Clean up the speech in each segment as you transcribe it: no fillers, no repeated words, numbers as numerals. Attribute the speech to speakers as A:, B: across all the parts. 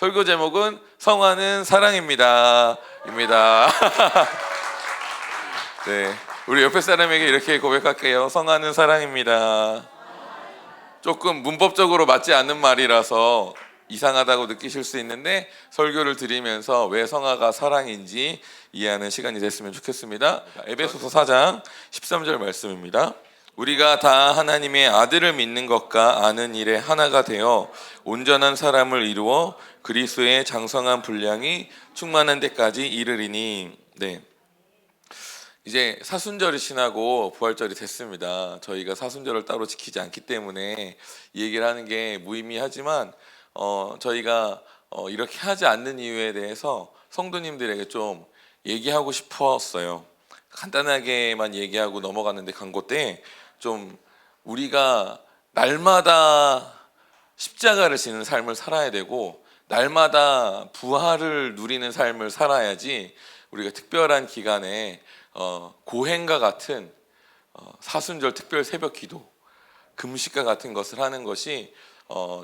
A: 설교 제목은 성화는 사랑입니다. 입니다. 네, 우리 옆에 사람에게 이렇게 고백할게요. 성화는 사랑입니다. 조금 문법적으로 맞지 않는 말이라서 이상하다고 느끼실 수 있는데 설교를 드리면서 왜 성화가 사랑인지 이해하는 시간이 됐으면 좋겠습니다. 에베소서 4장 13절 말씀입니다. 우리가 다 하나님의 아들을 믿는 것과 아는 일에 하나가 되어 온전한 사람을 이루어 그리스도의 장성한 분량이 충만한 데까지 이르리니. 네, 이제 사순절이 지나고 부활절이 됐습니다. 저희가 사순절을 따로 지키지 않기 때문에 이 얘기를 하는 게 무의미하지만 저희가 이렇게 하지 않는 이유에 대해서 성도님들에게 좀 얘기하고 싶었어요. 간단하게만 얘기하고 넘어갔는데 광고 때 좀 우리가 날마다 십자가를 지는 삶을 살아야 되고 날마다 부활을 누리는 삶을 살아야지 우리가 특별한 기간에 고행과 같은 사순절 특별 새벽 기도, 금식과 같은 것을 하는 것이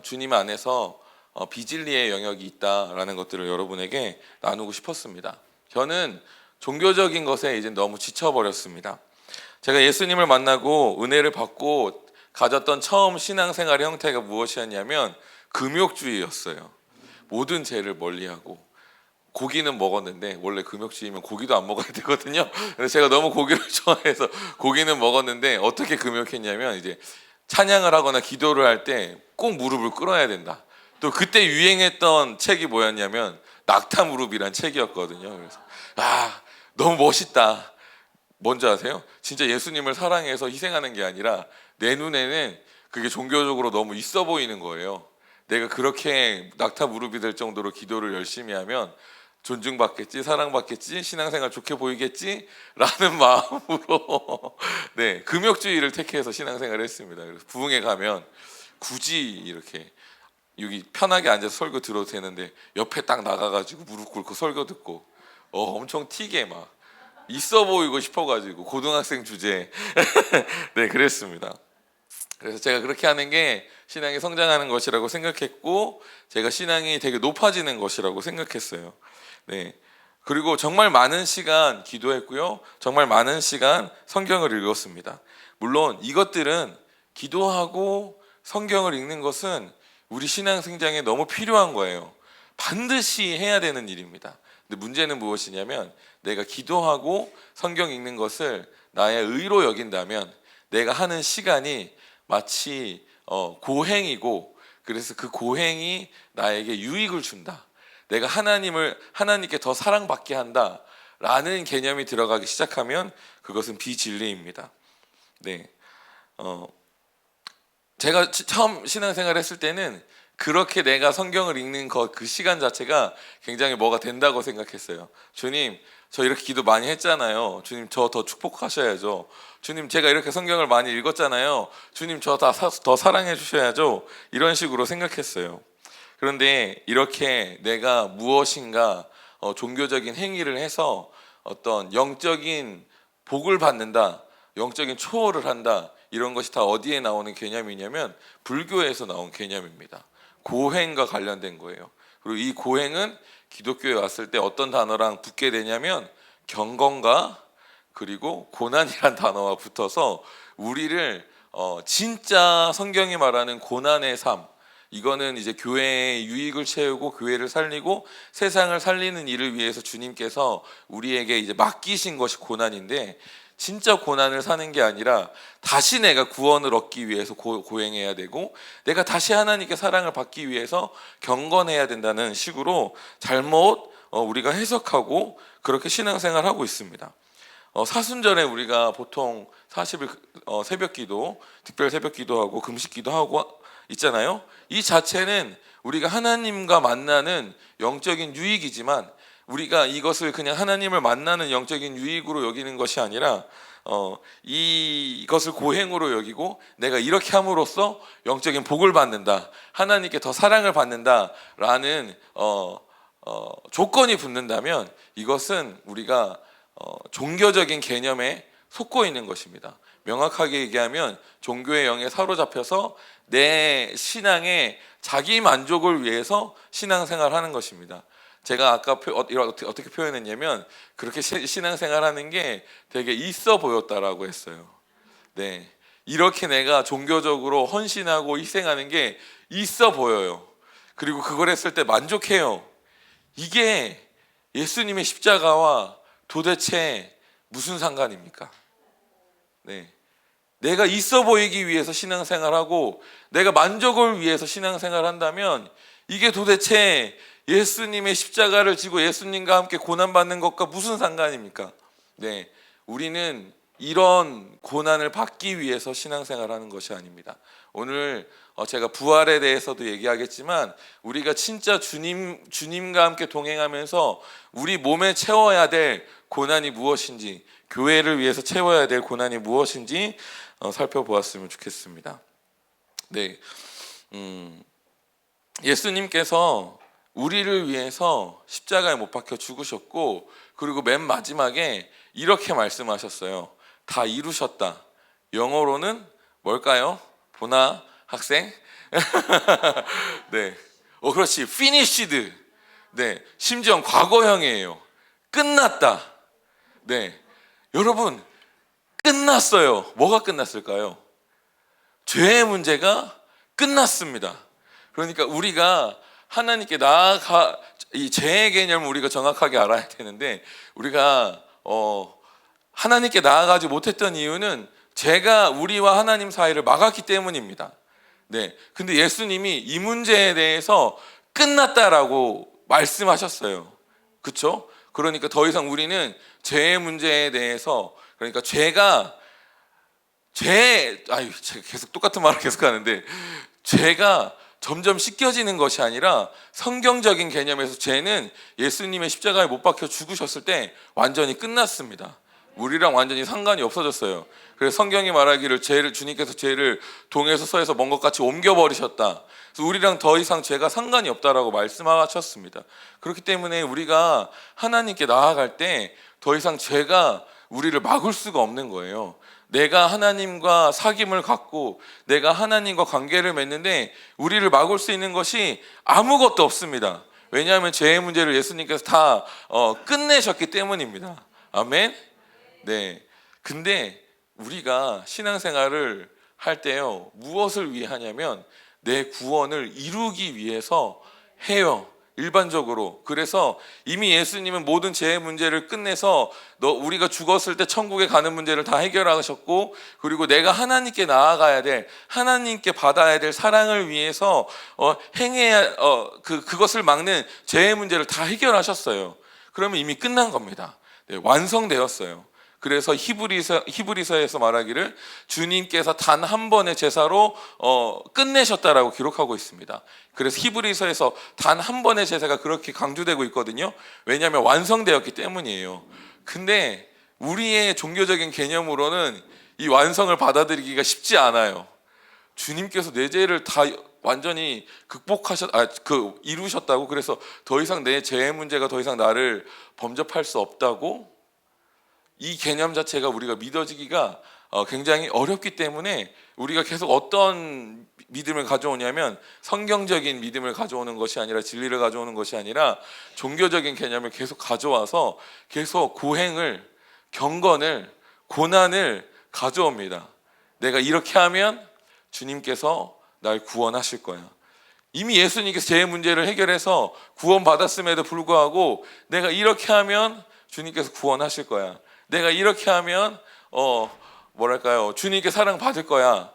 A: 주님 안에서 비진리의 영역이 있다라는 것들을 여러분에게 나누고 싶었습니다. 저는 종교적인 것에 이제 너무 지쳐버렸습니다. 제가 예수님을 만나고 은혜를 받고 가졌던 처음 신앙생활의 형태가 무엇이었냐면 금욕주의였어요. 모든 죄를 멀리하고 고기는 먹었는데, 원래 금욕주의면 고기도 안 먹어야 되거든요. 그래서 제가 너무 고기를 좋아해서 고기는 먹었는데 어떻게 금욕했냐면 이제 찬양을 하거나 기도를 할 때 꼭 무릎을 꿇어야 된다. 또 그때 유행했던 책이 뭐였냐면 낙타무릎이란 책이었거든요. 그래서 너무 멋있다. 뭔지 아세요? 진짜 예수님을 사랑해서 희생하는 게 아니라 내 눈에는 그게 종교적으로 너무 있어 보이는 거예요. 내가 그렇게 낙타 무릎이 될 정도로 기도를 열심히 하면 존중받겠지, 사랑받겠지, 신앙생활 좋게 보이겠지 라는 마음으로 네, 금욕주의를 택해서 신앙생활을 했습니다. 그래서 부흥회 가면 굳이 이렇게 여기 편하게 앉아서 설교 들어도 되는데 옆에 딱 나가가지고 무릎 꿇고 설교 듣고 엄청 튀게 막 있어 보이고 싶어가지고 고등학생 주제 네, 그랬습니다. 그래서 제가 그렇게 하는 게 신앙이 성장하는 것이라고 생각했고 제가 신앙이 되게 높아지는 것이라고 생각했어요. 네, 그리고 정말 많은 시간 기도했고요. 정말 많은 시간 성경을 읽었습니다. 물론 이것들은 기도하고 성경을 읽는 것은 우리 신앙 성장에 너무 필요한 거예요. 반드시 해야 되는 일입니다. 근데 문제는 무엇이냐면 내가 기도하고 성경 읽는 것을 나의 의로 여긴다면 내가 하는 시간이 마치 고행이고, 그래서 그 고행이 나에게 유익을 준다. 내가 하나님께 더 사랑받게 한다라는 개념이 들어가기 시작하면 그것은 비진리입니다. 네, 제가 처음 신앙생활 했을 때는 그렇게 내가 성경을 읽는 그 시간 자체가 굉장히 뭐가 된다고 생각했어요. 주님, 저 이렇게 기도 많이 했잖아요. 주님, 저 더 축복하셔야죠. 주님, 제가 이렇게 성경을 많이 읽었잖아요. 주님, 저 더 사랑해 주셔야죠. 이런 식으로 생각했어요. 그런데 이렇게 내가 무엇인가 종교적인 행위를 해서 어떤 영적인 복을 받는다, 영적인 초월을 한다, 이런 것이 다 어디에 나오는 개념이냐면 불교에서 나온 개념입니다. 고행과 관련된 거예요. 그리고 이 고행은 기독교에 왔을 때 어떤 단어랑 붙게 되냐면 경건과 그리고 고난이란 단어와 붙어서 우리를 진짜 성경이 말하는 고난의 삶, 이거는 이제 교회의 유익을 채우고 교회를 살리고 세상을 살리는 일을 위해서 주님께서 우리에게 이제 맡기신 것이 고난인데, 진짜 고난을 사는 게 아니라 다시 내가 구원을 얻기 위해서 고행해야 되고 내가 다시 하나님께 사랑을 받기 위해서 경건해야 된다는 식으로 잘못 우리가 해석하고 그렇게 신앙생활하고 있습니다. 사순절에 우리가 보통 40일 새벽 기도, 특별 새벽 기도하고 금식 기도하고 있잖아요. 이 자체는 우리가 하나님과 만나는 영적인 유익이지만 우리가 이것을 그냥 하나님을 만나는 영적인 유익으로 여기는 것이 아니라 이것을 고행으로 여기고 내가 이렇게 함으로써 영적인 복을 받는다, 하나님께 더 사랑을 받는다라는 조건이 붙는다면 이것은 우리가 종교적인 개념에 속고 있는 것입니다. 명확하게 얘기하면 종교의 영에 사로잡혀서 내 신앙의 자기 만족을 위해서 신앙생활하는 것입니다. 제가 아까 어떻게 표현했냐면 그렇게 신앙생활하는 게 되게 있어 보였다라고 했어요. 네, 이렇게 내가 종교적으로 헌신하고 희생하는 게 있어 보여요. 그리고 그걸 했을 때 만족해요. 이게 예수님의 십자가와 도대체 무슨 상관입니까? 네, 내가 있어 보이기 위해서 신앙생활하고 내가 만족을 위해서 신앙생활한다면 이게 도대체 예수님의 십자가를 지고 예수님과 함께 고난받는 것과 무슨 상관입니까? 네, 우리는 이런 고난을 받기 위해서 신앙생활하는 것이 아닙니다. 오늘 제가 부활에 대해서도 얘기하겠지만 우리가 진짜 주님과 함께 동행하면서 우리 몸에 채워야 될 고난이 무엇인지, 교회를 위해서 채워야 될 고난이 무엇인지 살펴보았으면 좋겠습니다. 네, 예수님께서 우리를 위해서 십자가에 못 박혀 죽으셨고, 그리고 맨 마지막에 이렇게 말씀하셨어요. 다 이루셨다. 영어로는 뭘까요? 보나 학생? 네, 그렇지. finished. 네, 심지어 과거형이에요. 끝났다. 네, 여러분 끝났어요. 뭐가 끝났을까요? 죄의 문제가 끝났습니다. 그러니까 우리가 하나님께 나아가, 이 죄의 개념을 우리가 정확하게 알아야 되는데, 우리가 하나님께 나아가지 못했던 이유는 죄가 우리와 하나님 사이를 막았기 때문입니다. 네, 근데 예수님이 이 문제에 대해서 끝났다라고 말씀하셨어요. 그렇죠? 그러니까 더 이상 우리는 죄의 문제에 대해서, 그러니까 제가 계속 똑같은 말을 계속 하는데, 죄가 점점 씻겨지는 것이 아니라 성경적인 개념에서 죄는 예수님의 십자가에 못 박혀 죽으셨을 때 완전히 끝났습니다. 우리랑 완전히 상관이 없어졌어요. 그래서 성경이 말하기를 주님께서 죄를 동에서 서에서 먼 것 같이 옮겨버리셨다. 그래서 우리랑 더 이상 죄가 상관이 없다라고 말씀하셨습니다. 그렇기 때문에 우리가 하나님께 나아갈 때 더 이상 죄가 우리를 막을 수가 없는 거예요. 내가 하나님과 사귐을 갖고 내가 하나님과 관계를 맺는데 우리를 막을 수 있는 것이 아무것도 없습니다. 왜냐하면 죄의 문제를 예수님께서 다 끝내셨기 때문입니다. 아멘. 네. 근데 우리가 신앙생활을 할 때요, 무엇을 위해 하냐면 내 구원을 이루기 위해서 해요. 일반적으로. 그래서 이미 예수님은 모든 죄의 문제를 끝내서 우리가 죽었을 때 천국에 가는 문제를 다 해결하셨고, 그리고 내가 하나님께 나아가야 될, 하나님께 받아야 될 사랑을 위해서 행해야 그것을 막는 죄의 문제를 다 해결하셨어요. 그러면 이미 끝난 겁니다. 네, 완성되었어요. 그래서 히브리서에서 말하기를 주님께서 단 한 번의 제사로 끝내셨다라고 기록하고 있습니다. 그래서 히브리서에서 단 한 번의 제사가 그렇게 강조되고 있거든요. 왜냐하면 완성되었기 때문이에요. 근데 우리의 종교적인 개념으로는 이 완성을 받아들이기가 쉽지 않아요. 주님께서 내 죄를 다 완전히 이루셨다고, 그래서 더 이상 내 죄의 문제가 더 이상 나를 범접할 수 없다고, 이 개념 자체가 우리가 믿어지기가 굉장히 어렵기 때문에 우리가 계속 어떤 믿음을 가져오냐면 성경적인 믿음을 가져오는 것이 아니라, 진리를 가져오는 것이 아니라 종교적인 개념을 계속 가져와서 계속 고행을, 경건을, 고난을 가져옵니다. 내가 이렇게 하면 주님께서 날 구원하실 거야. 이미 예수님께서 죄의 문제를 해결해서 구원받았음에도 불구하고 내가 이렇게 하면 주님께서 구원하실 거야. 내가 이렇게 하면 주님께 사랑받을 거야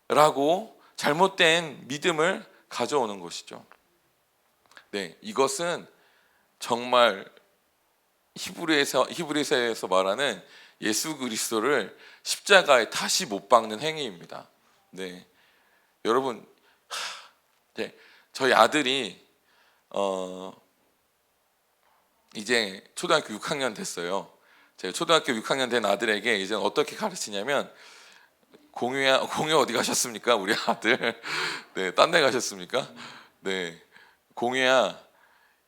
A: 라고 잘못된 믿음을 가져오는 것이죠. 네, 이것은 정말 히브리서에서 말하는 예수 그리스도를 십자가에 다시 못 박는 행위입니다. 네, 여러분, 네, 저희 아들이 이제 초등학교 6학년 됐어요. 제가 초등학교 6학년 된 아들에게 이제 어떻게 가르치냐면, 공유 어디 가셨습니까? 우리 아들. 네, 딴 데 가셨습니까? 네, 공유야,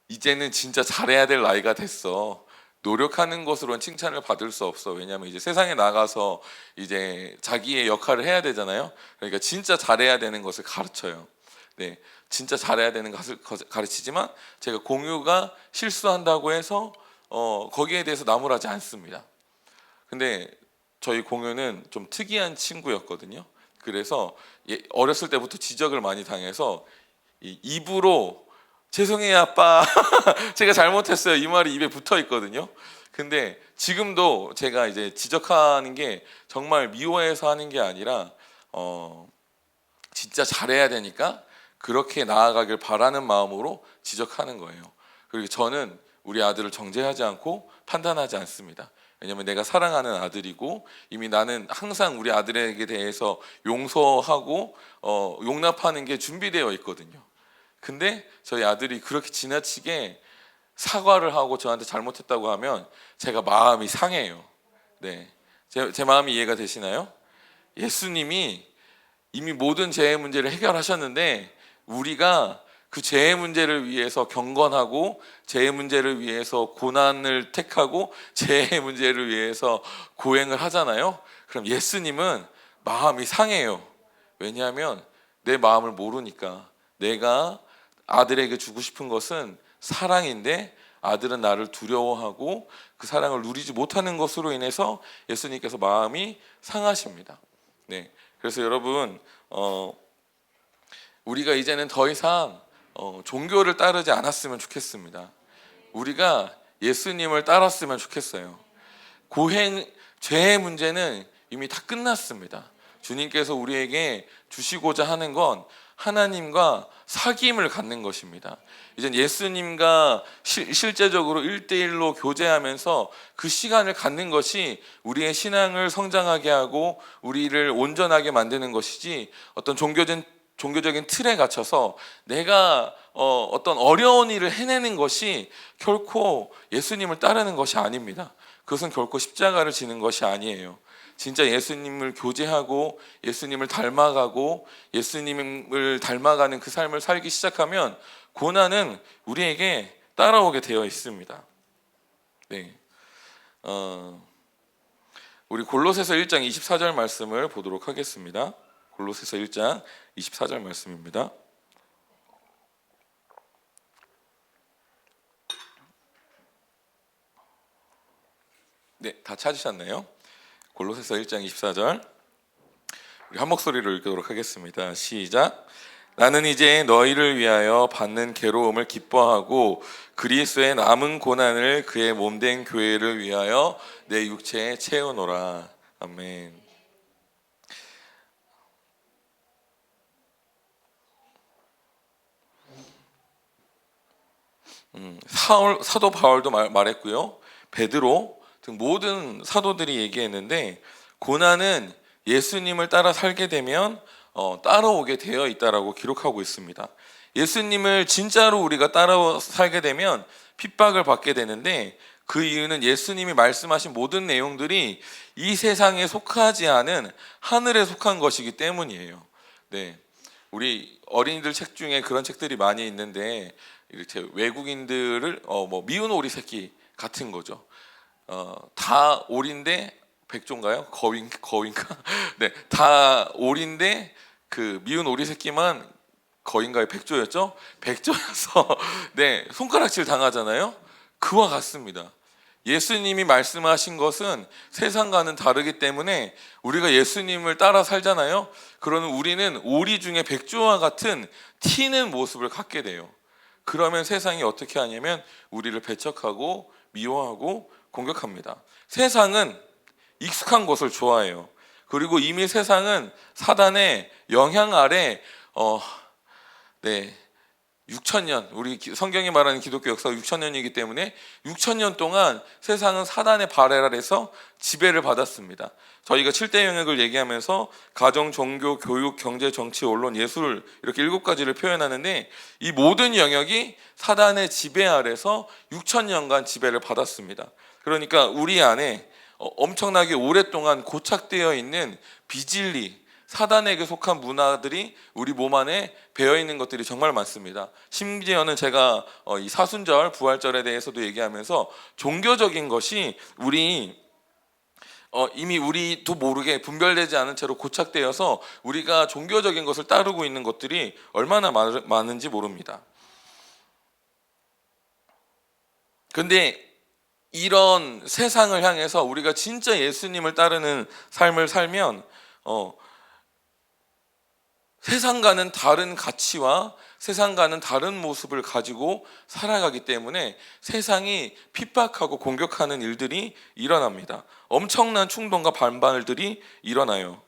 A: 이제는 진짜 잘해야 될 나이가 됐어. 노력하는 것으로는 칭찬을 받을 수 없어. 왜냐하면 이제 세상에 나가서 이제 자기의 역할을 해야 되잖아요. 그러니까 진짜 잘해야 되는 것을 가르쳐요. 네, 진짜 잘해야 되는 것을 가르치지만 제가 공유가 실수한다고 해서 거기에 대해서 나무라지 않습니다. 근데 저희 공유는 좀 특이한 친구였거든요. 그래서 어렸을 때부터 지적을 많이 당해서 입으로 죄송해요 아빠 제가 잘못했어요 이 말이 입에 붙어 있거든요. 근데 지금도 제가 이제 지적하는 게 정말 미워해서 하는 게 아니라 진짜 잘해야 되니까 그렇게 나아가길 바라는 마음으로 지적하는 거예요. 그리고 저는 우리 아들을 정죄하지 않고 판단하지 않습니다. 왜냐하면 내가 사랑하는 아들이고 이미 나는 항상 우리 아들에게 대해서 용서하고 용납하는 게 준비되어 있거든요. 근데 저희 아들이 그렇게 지나치게 사과를 하고 저한테 잘못했다고 하면 제가 마음이 상해요. 네, 제 마음이 이해가 되시나요? 예수님이 이미 모든 죄의 문제를 해결하셨는데 우리가 그 죄의 문제를 위해서 경건하고 죄의 문제를 위해서 고난을 택하고 죄의 문제를 위해서 고행을 하잖아요. 그럼 예수님은 마음이 상해요. 왜냐하면 내 마음을 모르니까. 내가 아들에게 주고 싶은 것은 사랑인데 아들은 나를 두려워하고 그 사랑을 누리지 못하는 것으로 인해서 예수님께서 마음이 상하십니다. 네, 그래서 여러분 우리가 이제는 더 이상 종교를 따르지 않았으면 좋겠습니다. 우리가 예수님을 따랐으면 좋겠어요. 죄의 문제는 이미 다 끝났습니다. 주님께서 우리에게 주시고자 하는 건 하나님과 사귐을 갖는 것입니다. 이젠 예수님과 실제적으로 1대1로 교제하면서 그 시간을 갖는 것이 우리의 신앙을 성장하게 하고 우리를 온전하게 만드는 것이지 어떤 종교적인 틀에 갇혀서 내가 어떤 어려운 일을 해내는 것이 결코 예수님을 따르는 것이 아닙니다. 그것은 결코 십자가를 지는 것이 아니에요. 진짜 예수님을 교제하고 예수님을 닮아가고 예수님을 닮아가는 그 삶을 살기 시작하면 고난은 우리에게 따라오게 되어 있습니다. 네, 우리 골로새서 1장 24절 말씀을 보도록 하겠습니다. 골로새서 1장 24절 말씀입니다. 네, 다 찾으셨나요? 골로새서 1장 24절 우리 한 목소리로 읽도록 하겠습니다. 시작. 나는 이제 너희를 위하여 받는 괴로움을 기뻐하고 그리스도의 남은 고난을 그의 몸된 교회를 위하여 내 육체에 채우노라. 아멘. 사도 바울도 말했고요. 베드로 등 모든 사도들이 얘기했는데 고난은 예수님을 따라 살게 되면 따라오게 되어 있다라고 기록하고 있습니다. 예수님을 진짜로 우리가 따라 살게 되면 핍박을 받게 되는데 그 이유는 예수님이 말씀하신 모든 내용들이 이 세상에 속하지 않은 하늘에 속한 것이기 때문이에요. 네, 우리 어린이들 책 중에 그런 책들이 많이 있는데 이렇게 외국인들을 미운 오리 새끼 같은 거죠. 다 오리인데 백조인가요? 거인가? 네, 다 오리인데 그 미운 오리 새끼만 거인가요? 백조였죠? 백조여서 네, 손가락질 당하잖아요. 그와 같습니다. 예수님이 말씀하신 것은 세상과는 다르기 때문에 우리가 예수님을 따라 살잖아요. 그러면 우리는 오리 중에 백조와 같은 튀는 모습을 갖게 돼요. 그러면 세상이 어떻게 하냐면 우리를 배척하고 미워하고 공격합니다. 세상은 익숙한 것을 좋아해요. 그리고 이미 세상은 사단의 영향 아래 6,000년, 우리 성경이 말하는 기독교 역사가 6,000년이기 때문에 6,000년 동안 세상은 사단의 발해 아래서 지배를 받았습니다. 저희가 7대 영역을 얘기하면서 가정, 종교, 교육, 경제, 정치, 언론, 예술 이렇게 7가지를 표현하는데 이 모든 영역이 사단의 지배 아래서 6,000년간 지배를 받았습니다. 그러니까 우리 안에 엄청나게 오랫동안 고착되어 있는 비진리, 사단에게 속한 문화들이 우리 몸 안에 배어 있는 것들이 정말 많습니다. 심지어는 제가 이 사순절, 부활절에 대해서도 얘기하면서 종교적인 것이 이미 우리도 모르게 분별되지 않은 채로 고착되어서 우리가 종교적인 것을 따르고 있는 것들이 얼마나 많은지 모릅니다. 근데 이런 세상을 향해서 우리가 진짜 예수님을 따르는 삶을 살면 세상과는 다른 가치와 세상과는 다른 모습을 가지고 살아가기 때문에 세상이 핍박하고 공격하는 일들이 일어납니다. 엄청난 충동과 반발들이 일어나요.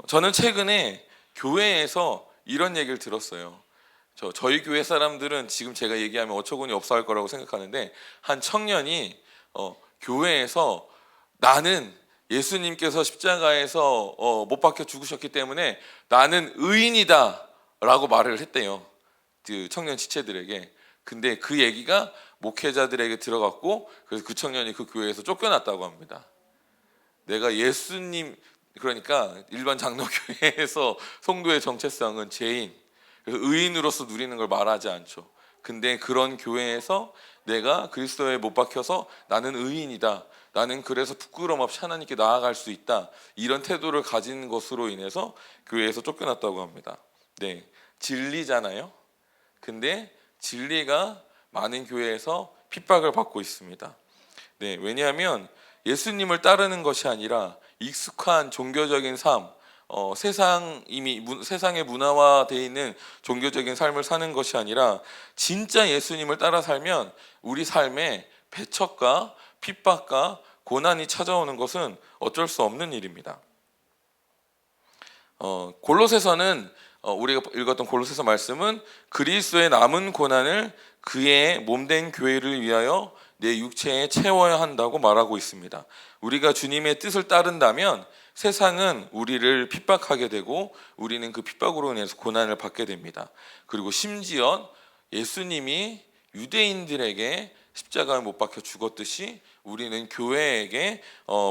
A: 저는 최근에 교회에서 이런 얘기를 들었어요. 저희 교회 사람들은 지금 제가 얘기하면 어처구니 없어 할 거라고 생각하는데, 한 청년이 교회에서 나는 예수님께서 십자가에서 못 박혀 죽으셨기 때문에 나는 의인이다 라고 말을 했대요, 그 청년 지체들에게. 근데 그 얘기가 목회자들에게 들어갔고, 그래서 그 청년이 그 교회에서 쫓겨났다고 합니다. 내가 예수님, 그러니까 일반 장로교회에서 성도의 정체성은 죄인, 그래서 의인으로서 누리는 걸 말하지 않죠. 근데 그런 교회에서 내가 그리스도에 못 박혀서 나는 의인이다, 나는 그래서 부끄럼 없이 하나님께 나아갈 수 있다, 이런 태도를 가진 것으로 인해서 교회에서 쫓겨났다고 합니다. 네, 진리잖아요. 근데 진리가 많은 교회에서 핍박을 받고 있습니다. 네, 왜냐하면 예수님을 따르는 것이 아니라 익숙한 종교적인 삶, 세상에 문화화되어 있는 종교적인 삶을 사는 것이 아니라 진짜 예수님을 따라 살면 우리 삶에 배척과 핍박과 고난이 찾아오는 것은 어쩔 수 없는 일입니다. 골로새서는 우리가 읽었던 골로새서 말씀은 그리스도의 남은 고난을 그의 몸된 교회를 위하여 내 육체에 채워야 한다고 말하고 있습니다. 우리가 주님의 뜻을 따른다면 세상은 우리를 핍박하게 되고 우리는 그 핍박으로 인해서 고난을 받게 됩니다. 그리고 심지어 예수님이 유대인들에게 십자가에 못 박혀 죽었듯이 우리는 교회에게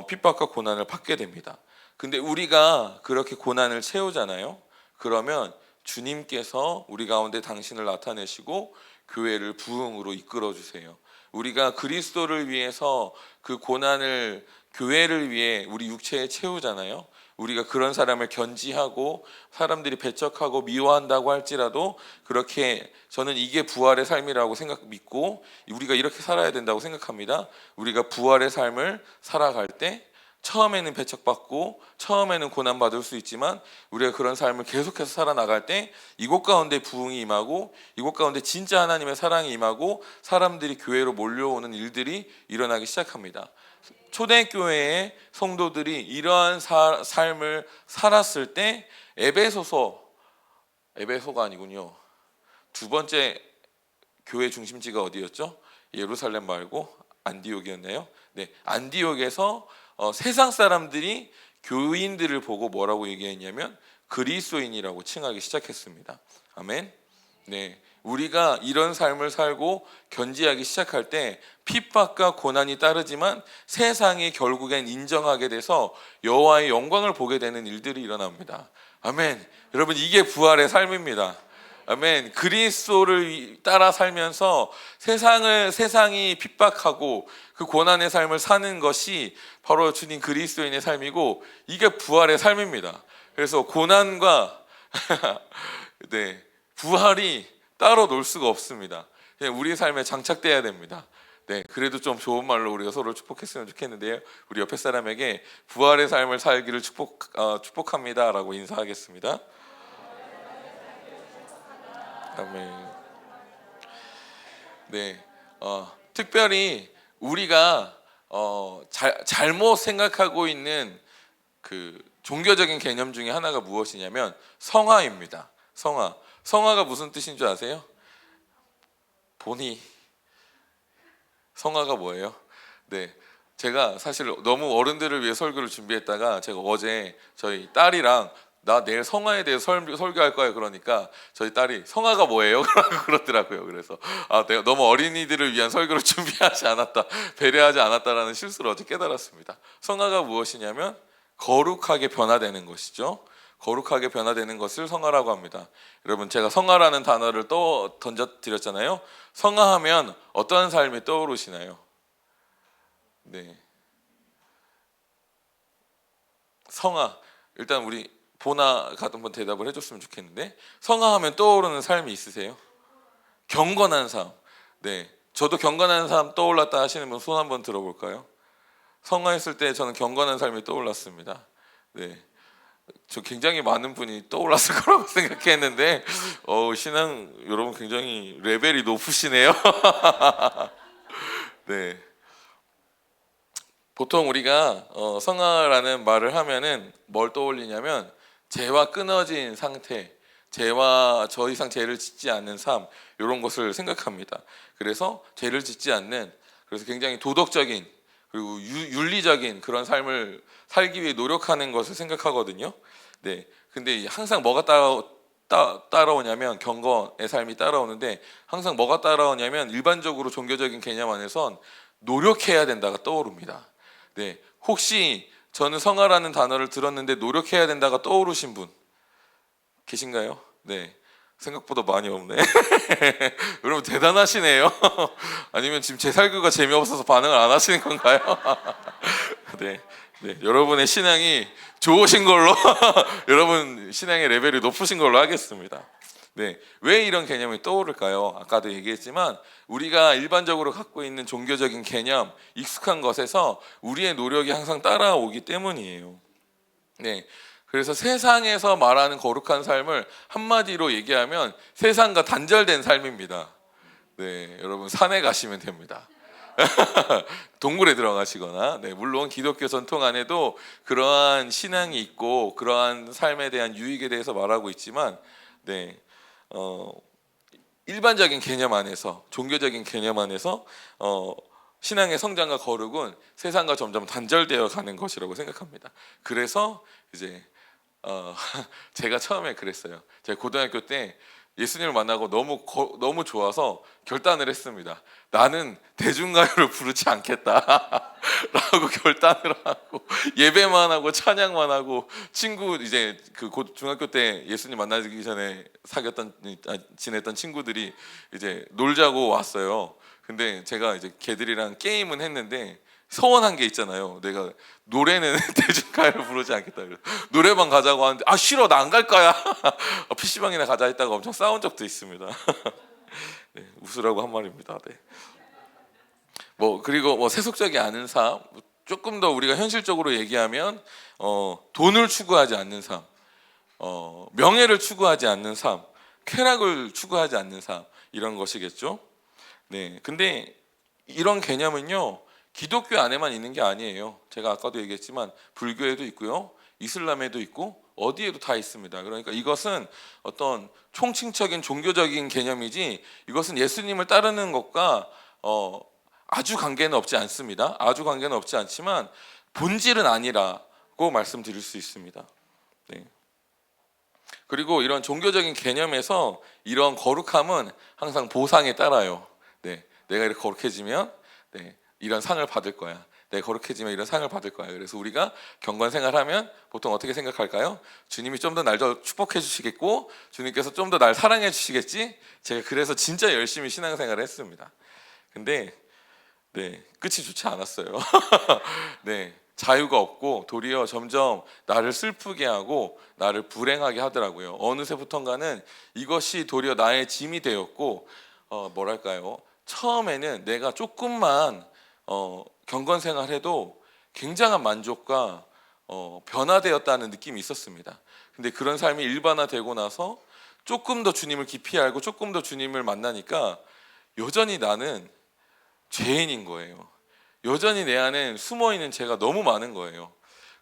A: 핍박과 고난을 받게 됩니다. 근데 우리가 그렇게 고난을 채우잖아요. 그러면 주님께서 우리 가운데 당신을 나타내시고 교회를 부흥으로 이끌어 주세요. 우리가 그리스도를 위해서 그 고난을 교회를 위해 우리 육체에 채우잖아요. 우리가 그런 사람을 견지하고 사람들이 배척하고 미워한다고 할지라도 그렇게, 저는 이게 부활의 삶이라고 믿고 우리가 이렇게 살아야 된다고 생각합니다. 우리가 부활의 삶을 살아갈 때 처음에는 배척받고 처음에는 고난받을 수 있지만 우리가 그런 삶을 계속해서 살아나갈 때 이곳 가운데 부흥이 임하고 이곳 가운데 진짜 하나님의 사랑이 임하고 사람들이 교회로 몰려오는 일들이 일어나기 시작합니다. 초대교회의 성도들이 이러한 삶을 살았을 때 에베소가 아니군요. 두 번째 교회 중심지가 어디였죠? 예루살렘 말고 안디옥이었나요? 네, 안디옥에서 세상 사람들이 교인들을 보고 뭐라고 얘기했냐면 그리스도인이라고 칭하기 시작했습니다. 아멘. 네, 우리가 이런 삶을 살고 견지하기 시작할 때 핍박과 고난이 따르지만 세상이 결국엔 인정하게 돼서 여호와의 영광을 보게 되는 일들이 일어납니다. 아멘. 여러분, 이게 부활의 삶입니다. 아멘. 그리스도를 따라 살면서 세상이 핍박하고 그 고난의 삶을 사는 것이 바로 주님 그리스도인의 삶이고 이게 부활의 삶입니다. 그래서 고난과 네, 부활이 따로 놀 수가 없습니다. 그냥 우리 삶에 장착돼야 됩니다. 네, 그래도 좀 좋은 말로 우리가 서로 축복했으면 좋겠는데요. 우리 옆에 사람에게 부활의 삶을 살기를 축복합니다라고 인사하겠습니다. 아멘. 네, 특별히 우리가 잘못 생각하고 있는 그 종교적인 개념 중에 하나가 무엇이냐면 성화입니다. 성화가 무슨 뜻인 줄 아세요? 성화가 뭐예요? 네, 제가 사실 너무 어른들을 위해 설교를 준비했다가 제가 어제 저희 딸이랑 나 내일 성화에 대해 설교할 거예요. 그러니까 저희 딸이 성화가 뭐예요? 그러더라고요. 그래서 내가 너무 어린이들을 위한 설교를 준비하지 않았다, 배려하지 않았다라는 실수를 어제 깨달았습니다. 성화가 무엇이냐면 거룩하게 변화되는 것이죠. 거룩하게 변화되는 것을 성화라고 합니다. 여러분, 제가 성화라는 단어를 또 던져드렸잖아요. 성화하면 어떤 삶이 떠오르시나요? 네, 성화. 일단 우리 보나가 한번 대답을 해줬으면 좋겠는데, 성화하면 떠오르는 삶이 있으세요? 경건한 삶. 네, 저도 경건한 삶 떠올랐다 하시는 분 손 한번 들어볼까요? 성화했을 때 저는 경건한 삶이 떠올랐습니다. 네, 저 굉장히 많은 분이 떠올랐을 거라고 생각했는데, 신앙 여러분 굉장히 레벨이 높으시네요. 네, 보통 우리가 성화라는 말을 하면은 뭘 떠올리냐면 죄와 끊어진 상태, 죄와 더 이상 죄를 짓지 않는 삶, 이런 것을 생각합니다. 그래서 죄를 짓지 않는, 그래서 굉장히 도덕적인 그리고 윤리적인 그런 삶을 살기 위해 노력하는 것을 생각하거든요. 네, 근데 항상 뭐가 따라오냐면 경건의 삶이 따라오는데, 항상 뭐가 따라오냐면 일반적으로 종교적인 개념 안에선 노력해야 된다가 떠오릅니다. 네, 혹시 저는 성화라는 단어를 들었는데 노력해야 된다가 떠오르신 분 계신가요? 네, 생각보다 많이 없네. 여러분 대단하시네요. 아니면 지금 제 설교가 재미없어서 반응을 안 하시는 건가요? 네, 네, 여러분의 신앙이 좋으신 걸로 여러분 신앙의 레벨이 높으신 걸로 하겠습니다. 네, 왜 이런 개념이 떠오를까요? 아까도 얘기했지만 우리가 일반적으로 갖고 있는 종교적인 개념, 익숙한 것에서 우리의 노력이 항상 따라오기 때문이에요. 네, 그래서 세상에서 말하는 거룩한 삶을 한마디로 얘기하면 세상과 단절된 삶입니다. 네, 여러분 산에 가시면 됩니다. 동굴에 들어가시거나, 네, 물론 기독교 전통 안에도 그러한 신앙이 있고 그러한 삶에 대한 유익에 대해서 말하고 있지만, 네, 일반적인 개념 안에서, 종교적인 개념 안에서 신앙의 성장과 거룩은 세상과 점점 단절되어 가는 것이라고 생각합니다. 그래서 이제 제가 처음에 그랬어요. 제가 고등학교 때 예수님을 만나고 너무 좋아서 결단을 했습니다. 나는 대중가요를 부르지 않겠다 라고 결단을 하고 예배만 하고 찬양만 하고, 이제 그 중학교 때 예수님 만나기 전에 지냈던 친구들이 이제 놀자고 왔어요. 근데 제가 이제 걔들이랑 게임은 했는데 서운한 게 있잖아요. 내가 노래는 대중가요를 부르지 않겠다. 노래방 가자고 하는데 싫어, 나 안 갈 거야. PC방이나 가자 했다가 엄청 싸운 적도 있습니다. 네, 웃으라고 한 말입니다. 네. 그리고 세속적이 않은 삶, 조금 더 우리가 현실적으로 얘기하면 돈을 추구하지 않는 삶, 명예를 추구하지 않는 삶, 쾌락을 추구하지 않는 삶, 이런 것이겠죠. 네, 근데 이런 개념은요 기독교 안에만 있는 게 아니에요. 제가 아까도 얘기했지만 불교에도 있고요, 이슬람에도 있고 어디에도 다 있습니다. 그러니까 이것은 어떤 총칭적인 종교적인 개념이지, 이것은 예수님을 따르는 것과 아주 관계는 없지 않습니다. 아주 관계는 없지 않지만 본질은 아니라고 말씀드릴 수 있습니다. 네. 그리고 이런 종교적인 개념에서 이런 거룩함은 항상 보상에 따라요. 네, 내가 이렇게 거룩해지면, 네, 이런 상을 받을 거야. 내가 거룩해지면 이런 상을 받을 거야. 그래서 우리가 경건 생활하면 보통 어떻게 생각할까요? 주님이 좀 더 날 더 축복해 주시겠고, 주님께서 좀 더 날 사랑해 주시겠지. 제가 그래서 진짜 열심히 신앙생활을 했습니다. 근데 네, 끝이 좋지 않았어요. 네, 자유가 없고 도리어 점점 나를 슬프게 하고 나를 불행하게 하더라고요. 어느새부턴가는 이것이 도리어 나의 짐이 되었고, 뭐랄까요, 처음에는 내가 조금만 경건 생활해도 굉장한 만족과 변화되었다는 느낌이 있었습니다. 근데 그런 삶이 일반화되고 나서 조금 더 주님을 깊이 알고 조금 더 주님을 만나니까 여전히 나는 죄인인 거예요. 여전히 내 안에 숨어있는 죄가 너무 많은 거예요.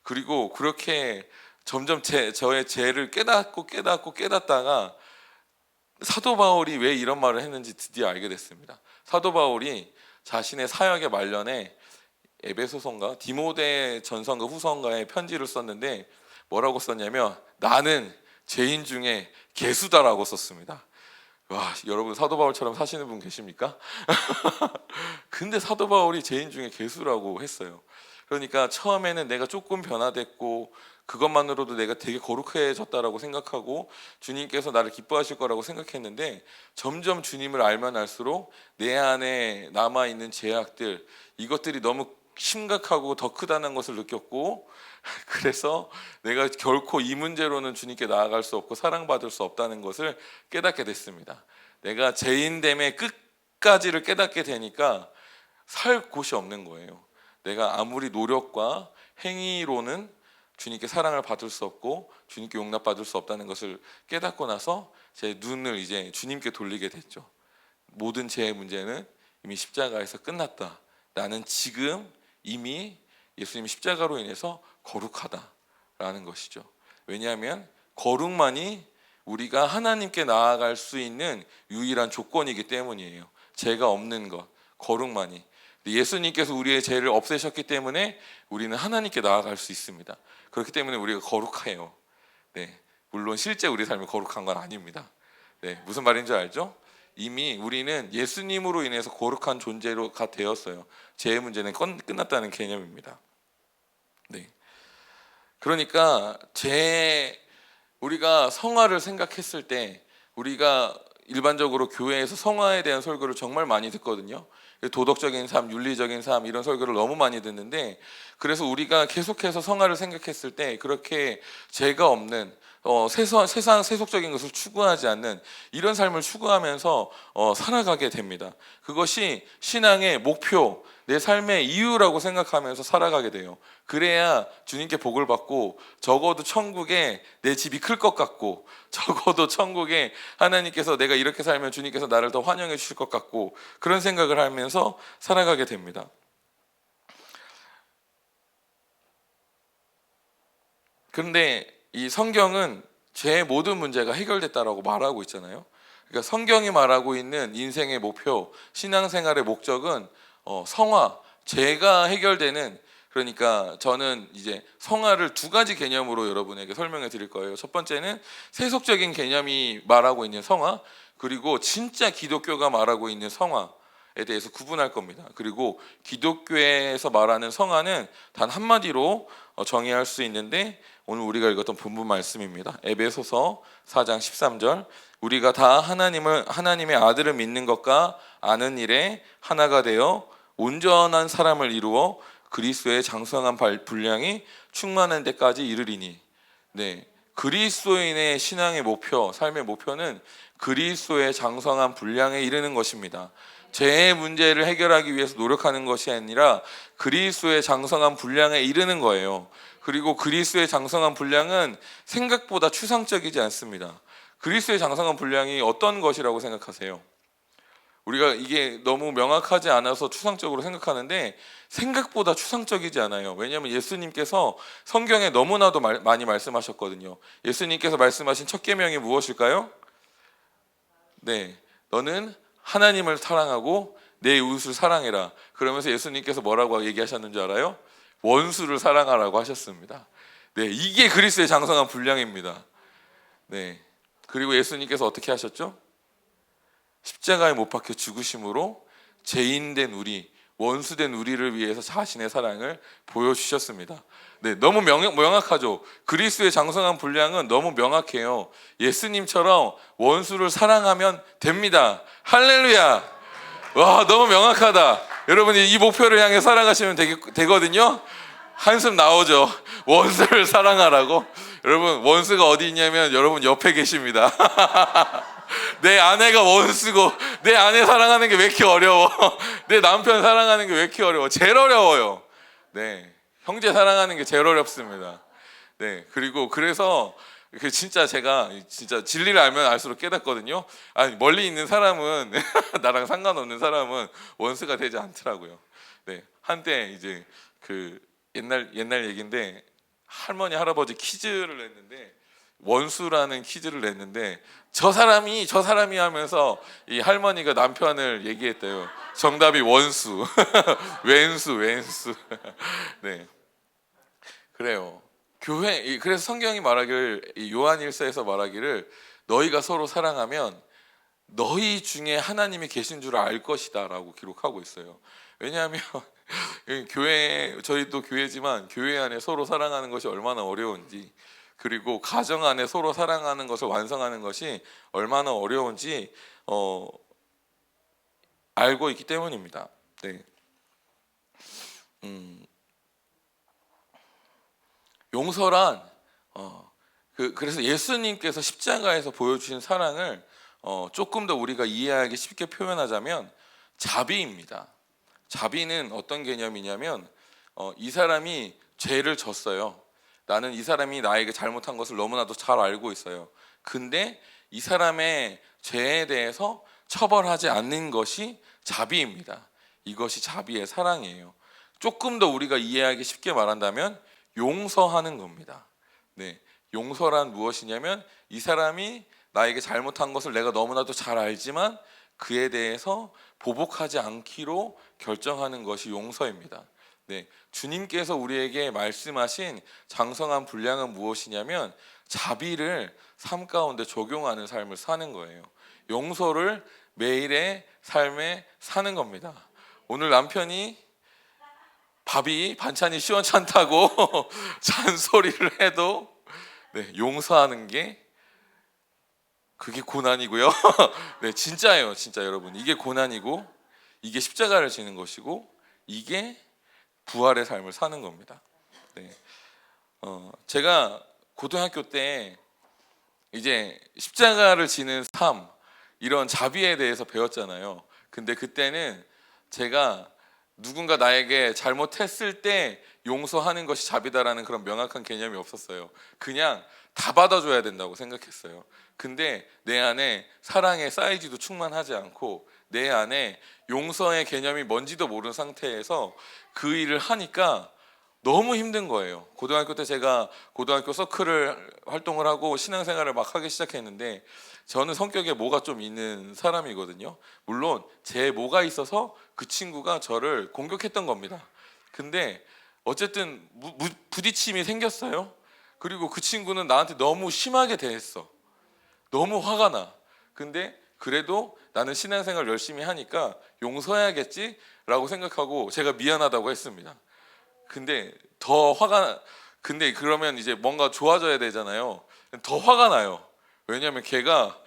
A: 그리고 그렇게 점점 저의 죄를 깨닫다가 사도 바울이 왜 이런 말을 했는지 드디어 알게 됐습니다. 사도 바울이 자신의 사역의 말년에 에베소서인가 디모데 전서인가 후서인가에 편지를 썼는데 뭐라고 썼냐면 나는 죄인 중에 개수다라고 썼습니다. 와, 여러분 사도 바울처럼 사시는 분 계십니까? 근데 사도 바울이 죄인 중에 개수라고 했어요. 그러니까 처음에는 내가 조금 변화됐고 그것만으로도 내가 되게 거룩해졌다라고 생각하고 주님께서 나를 기뻐하실 거라고 생각했는데, 점점 주님을 알면 알수록 내 안에 남아있는 죄악들, 이것들이 너무 심각하고 더 크다는 것을 느꼈고, 그래서 내가 결코 이 문제로는 주님께 나아갈 수 없고 사랑받을 수 없다는 것을 깨닫게 됐습니다. 내가 죄인됨의 끝까지를 깨닫게 되니까 살 곳이 없는 거예요. 내가 아무리 노력과 행위로는 주님께 사랑을 받을 수 없고 주님께 용납받을 수 없다는 것을 깨닫고 나서 제 눈을 이제 주님께 돌리게 됐죠. 모든 죄의 문제는 이미 십자가에서 끝났다. 나는 지금 이미 예수님 십자가로 인해서 거룩하다라는 것이죠. 왜냐하면 거룩만이 우리가 하나님께 나아갈 수 있는 유일한 조건이기 때문이에요. 죄가 없는 것, 거룩만이. 예수님께서 우리의 죄를 없애셨기 때문에 우리는 하나님께 나아갈 수 있습니다. 그렇기 때문에 우리가 거룩해요. 네, 물론 실제 우리 삶이 거룩한 건 아닙니다. 네, 무슨 말인지 알죠? 이미 우리는 예수님으로 인해서 거룩한 존재가 되었어요. 죄의 문제는 끝났다는 개념입니다. 네, 그러니까 우리가 성화를 생각했을 때, 우리가 일반적으로 교회에서 성화에 대한 설교를 정말 많이 듣거든요. 도덕적인 삶, 윤리적인 삶, 이런 설교를 너무 많이 듣는데, 그래서 우리가 계속해서 성화를 생각했을 때 그렇게 죄가 없는 세상 세속적인 것을 추구하지 않는 이런 삶을 추구하면서 살아가게 됩니다. 그것이 신앙의 목표, 내 삶의 이유라고 생각하면서 살아가게 돼요. 그래야 주님께 복을 받고, 적어도 천국에 내 집이 클 것 같고, 적어도 천국에 하나님께서 내가 이렇게 살면 주님께서 나를 더 환영해 주실 것 같고, 그런 생각을 하면서 살아가게 됩니다. 그런데 이 성경은 죄의 모든 문제가 해결됐다라고 말하고 있잖아요. 그러니까 성경이 말하고 있는 인생의 목표, 신앙생활의 목적은 성화, 죄가 해결되는, 그러니까 저는 이제 성화를 두 가지 개념으로 여러분에게 설명해 드릴 거예요. 첫 번째는 세속적인 개념이 말하고 있는 성화, 그리고 진짜 기독교가 말하고 있는 성화에 대해서 구분할 겁니다. 그리고 기독교에서 말하는 성화는 단 한마디로 정의할 수 있는데, 오늘 우리가 읽었던 본문 말씀입니다. 에베소서 4장 13절, 우리가 다 하나님의 아들을 믿는 것과 아는 일에 하나가 되어 온전한 사람을 이루어 그리스도의 장성한 분량이 충만한 데까지 이르리니. 네, 그리스도인의 신앙의 목표, 삶의 목표는 그리스도의 장성한 분량에 이르는 것입니다. 죄의 문제를 해결하기 위해서 노력하는 것이 아니라 그리스도의 장성한 분량에 이르는 거예요. 그리고 그리스도의 장성한 분량은 생각보다 추상적이지 않습니다. 그리스도의 장성한 분량이 어떤 것이라고 생각하세요? 우리가 이게 너무 명확하지 않아서 추상적으로 생각하는데, 생각보다 추상적이지 않아요. 왜냐하면 예수님께서 성경에 너무나도 많이 말씀하셨거든요. 예수님께서 말씀하신 첫 계명이 무엇일까요? 네, 너는 하나님을 사랑하고 내 이웃을 사랑해라. 그러면서 예수님께서 뭐라고 얘기하셨는지 알아요? 원수를 사랑하라고 하셨습니다. 네, 이게 그리스도의 장성한 분량입니다. 네, 그리고 예수님께서 어떻게 하셨죠? 십자가에 못 박혀 죽으심으로 죄인된 우리, 원수된 우리를 위해서 자신의 사랑을 보여주셨습니다. 네, 너무 명확하죠. 그리스도의 장성한 분량은 너무 명확해요. 예수님처럼 원수를 사랑하면 됩니다. 할렐루야. 와, 너무 명확하다. 여러분이 이 목표를 향해 살아가시면 되거든요. 한숨 나오죠. 원수를 사랑하라고. 여러분, 원수가 어디 있냐면 여러분 옆에 계십니다. 내 아내가 원수고, 내 아내 사랑하는 게 왜 이렇게 어려워? 내 남편 사랑하는 게 왜 이렇게 어려워? 제일 어려워요. 네, 형제 사랑하는 게 제일 어렵습니다. 네, 그리고 그래서 진짜 제가 진짜 진리를 알면 알수록 깨닫거든요. 아니, 멀리 있는 사람은 나랑 상관없는 사람은 원수가 되지 않더라고요. 네, 한때 이제 그 옛날 얘기인데, 할머니 할아버지 퀴즈를 냈는데, 원수라는 퀴즈를 냈는데 저 사람이 하면서 이 할머니가 남편을 얘기했대요. 정답이 원수. 왼수. 네, 그래요. 그래서 성경이 말하기를, 요한일서에서 말하기를, 너희가 서로 사랑하면 너희 중에 하나님이 계신 줄 알 것이다 라고 기록하고 있어요. 왜냐하면 교회, 저희도 교회지만 교회 안에 서로 사랑하는 것이 얼마나 어려운지, 그리고 가정 안에 서로 사랑하는 것을 완성하는 것이 얼마나 어려운지 알고 있기 때문입니다. 네. 용서란 그래서 예수님께서 십자가에서 보여주신 사랑을 조금 더 우리가 이해하기 쉽게 표현하자면 자비입니다. 자비는 어떤 개념이냐면 이 사람이 죄를 졌어요. 나는 이 사람이 나에게 잘못한 것을 너무나도 잘 알고 있어요. 근데 이 사람의 죄에 대해서 처벌하지 않는 것이 자비입니다. 이것이 자비의 사랑이에요. 조금 더 우리가 이해하기 쉽게 말한다면 용서하는 겁니다. 네, 용서란 무엇이냐면 이 사람이 나에게 잘못한 것을 내가 너무나도 잘 알지만 그에 대해서 보복하지 않기로 결정하는 것이 용서입니다. 네, 주님께서 우리에게 말씀하신 장성한 분량은 무엇이냐면 자비를 삶 가운데 적용하는 삶을 사는 거예요. 용서를 매일의 삶에 사는 겁니다. 오늘 남편이 반찬이 시원찮다고 잔소리를 해도 용서하는 게 그게 고난이고요. 네, 진짜예요, 진짜 여러분. 이게 고난이고, 이게 십자가를 지는 것이고, 이게 부활의 삶을 사는 겁니다. 네. 제가 고등학교 때 이제 십자가를 지는 삶, 이런 자비에 대해서 배웠잖아요. 근데 그때는 제가 누군가 나에게 잘못했을 때 용서하는 것이 자비다라는 그런 명확한 개념이 없었어요. 그냥 다 받아줘야 된다고 생각했어요. 근데 내 안에 사랑의 사이즈도 충만하지 않고 내 안에 용서의 개념이 뭔지도 모르는 상태에서 그 일을 하니까 너무 힘든 거예요. 고등학교 때 제가 고등학교 서클을 활동을 하고 신앙생활을 막 하기 시작했는데 저는 성격에 뭐가 좀 있는 사람이거든요. 물론 제 뭐가 있어서 그 친구가 저를 공격했던 겁니다. 근데 어쨌든 부딪힘이 생겼어요. 그리고 그 친구는 나한테 너무 심하게 대했어. 너무 화가 나. 근데 그래도 나는 신앙생활 열심히 하니까 용서해야겠지라고 생각하고 제가 미안하다고 했습니다. 근데 근데 그러면 이제 뭔가 좋아져야 되잖아요. 더 화가 나요. 왜냐하면 걔가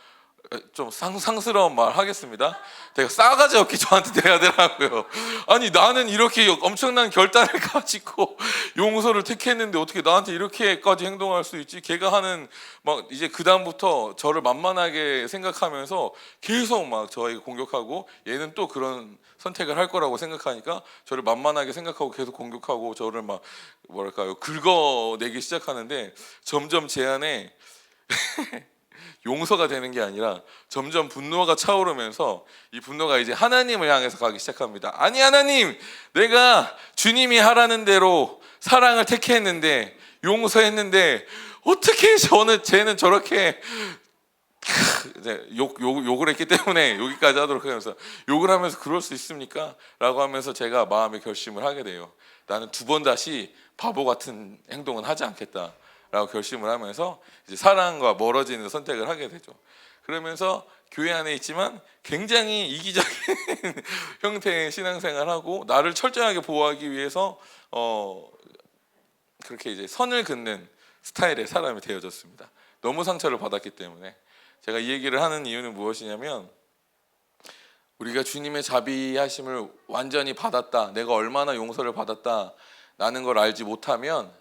A: 좀 상스러운 말 하겠습니다. 되게 싸가지 없게 저한테 대하더라고요. 아니 나는 이렇게 엄청난 결단을 가지고 용서를 택했는데 어떻게 나한테 이렇게까지 행동할 수 있지? 걔가 하는 막 이제 그 다음부터 저를 만만하게 생각하면서 계속 막 저에게 공격하고 얘는 또 그런 선택을 할 거라고 생각하니까 저를 만만하게 생각하고 계속 공격하고 저를 막 뭐랄까요 긁어내기 시작하는데 점점 제 안에 용서가 되는 게 아니라 점점 분노가 차오르면서 이 분노가 이제 하나님을 향해서 가기 시작합니다. 아니 하나님, 내가 주님이 하라는 대로 사랑을 택했는데 용서했는데 어떻게 쟤는 저렇게 욕을 했기 때문에 여기까지 하도록 하면서 욕을 하면서 그럴 수 있습니까? 라고 하면서 제가 마음의 결심을 하게 돼요. 나는 두 번 다시 바보 같은 행동은 하지 않겠다 라고 결심을 하면서 이제 사랑과 멀어지는 선택을 하게 되죠. 그러면서 교회 안에 있지만 굉장히 이기적인 형태의 신앙생활하고 나를 철저하게 보호하기 위해서 그렇게 이제 선을 긋는 스타일의 사람이 되어졌습니다. 너무 상처를 받았기 때문에. 제가 이 얘기를 하는 이유는 무엇이냐면 우리가 주님의 자비하심을 완전히 받았다, 내가 얼마나 용서를 받았다 라는 걸 알지 못하면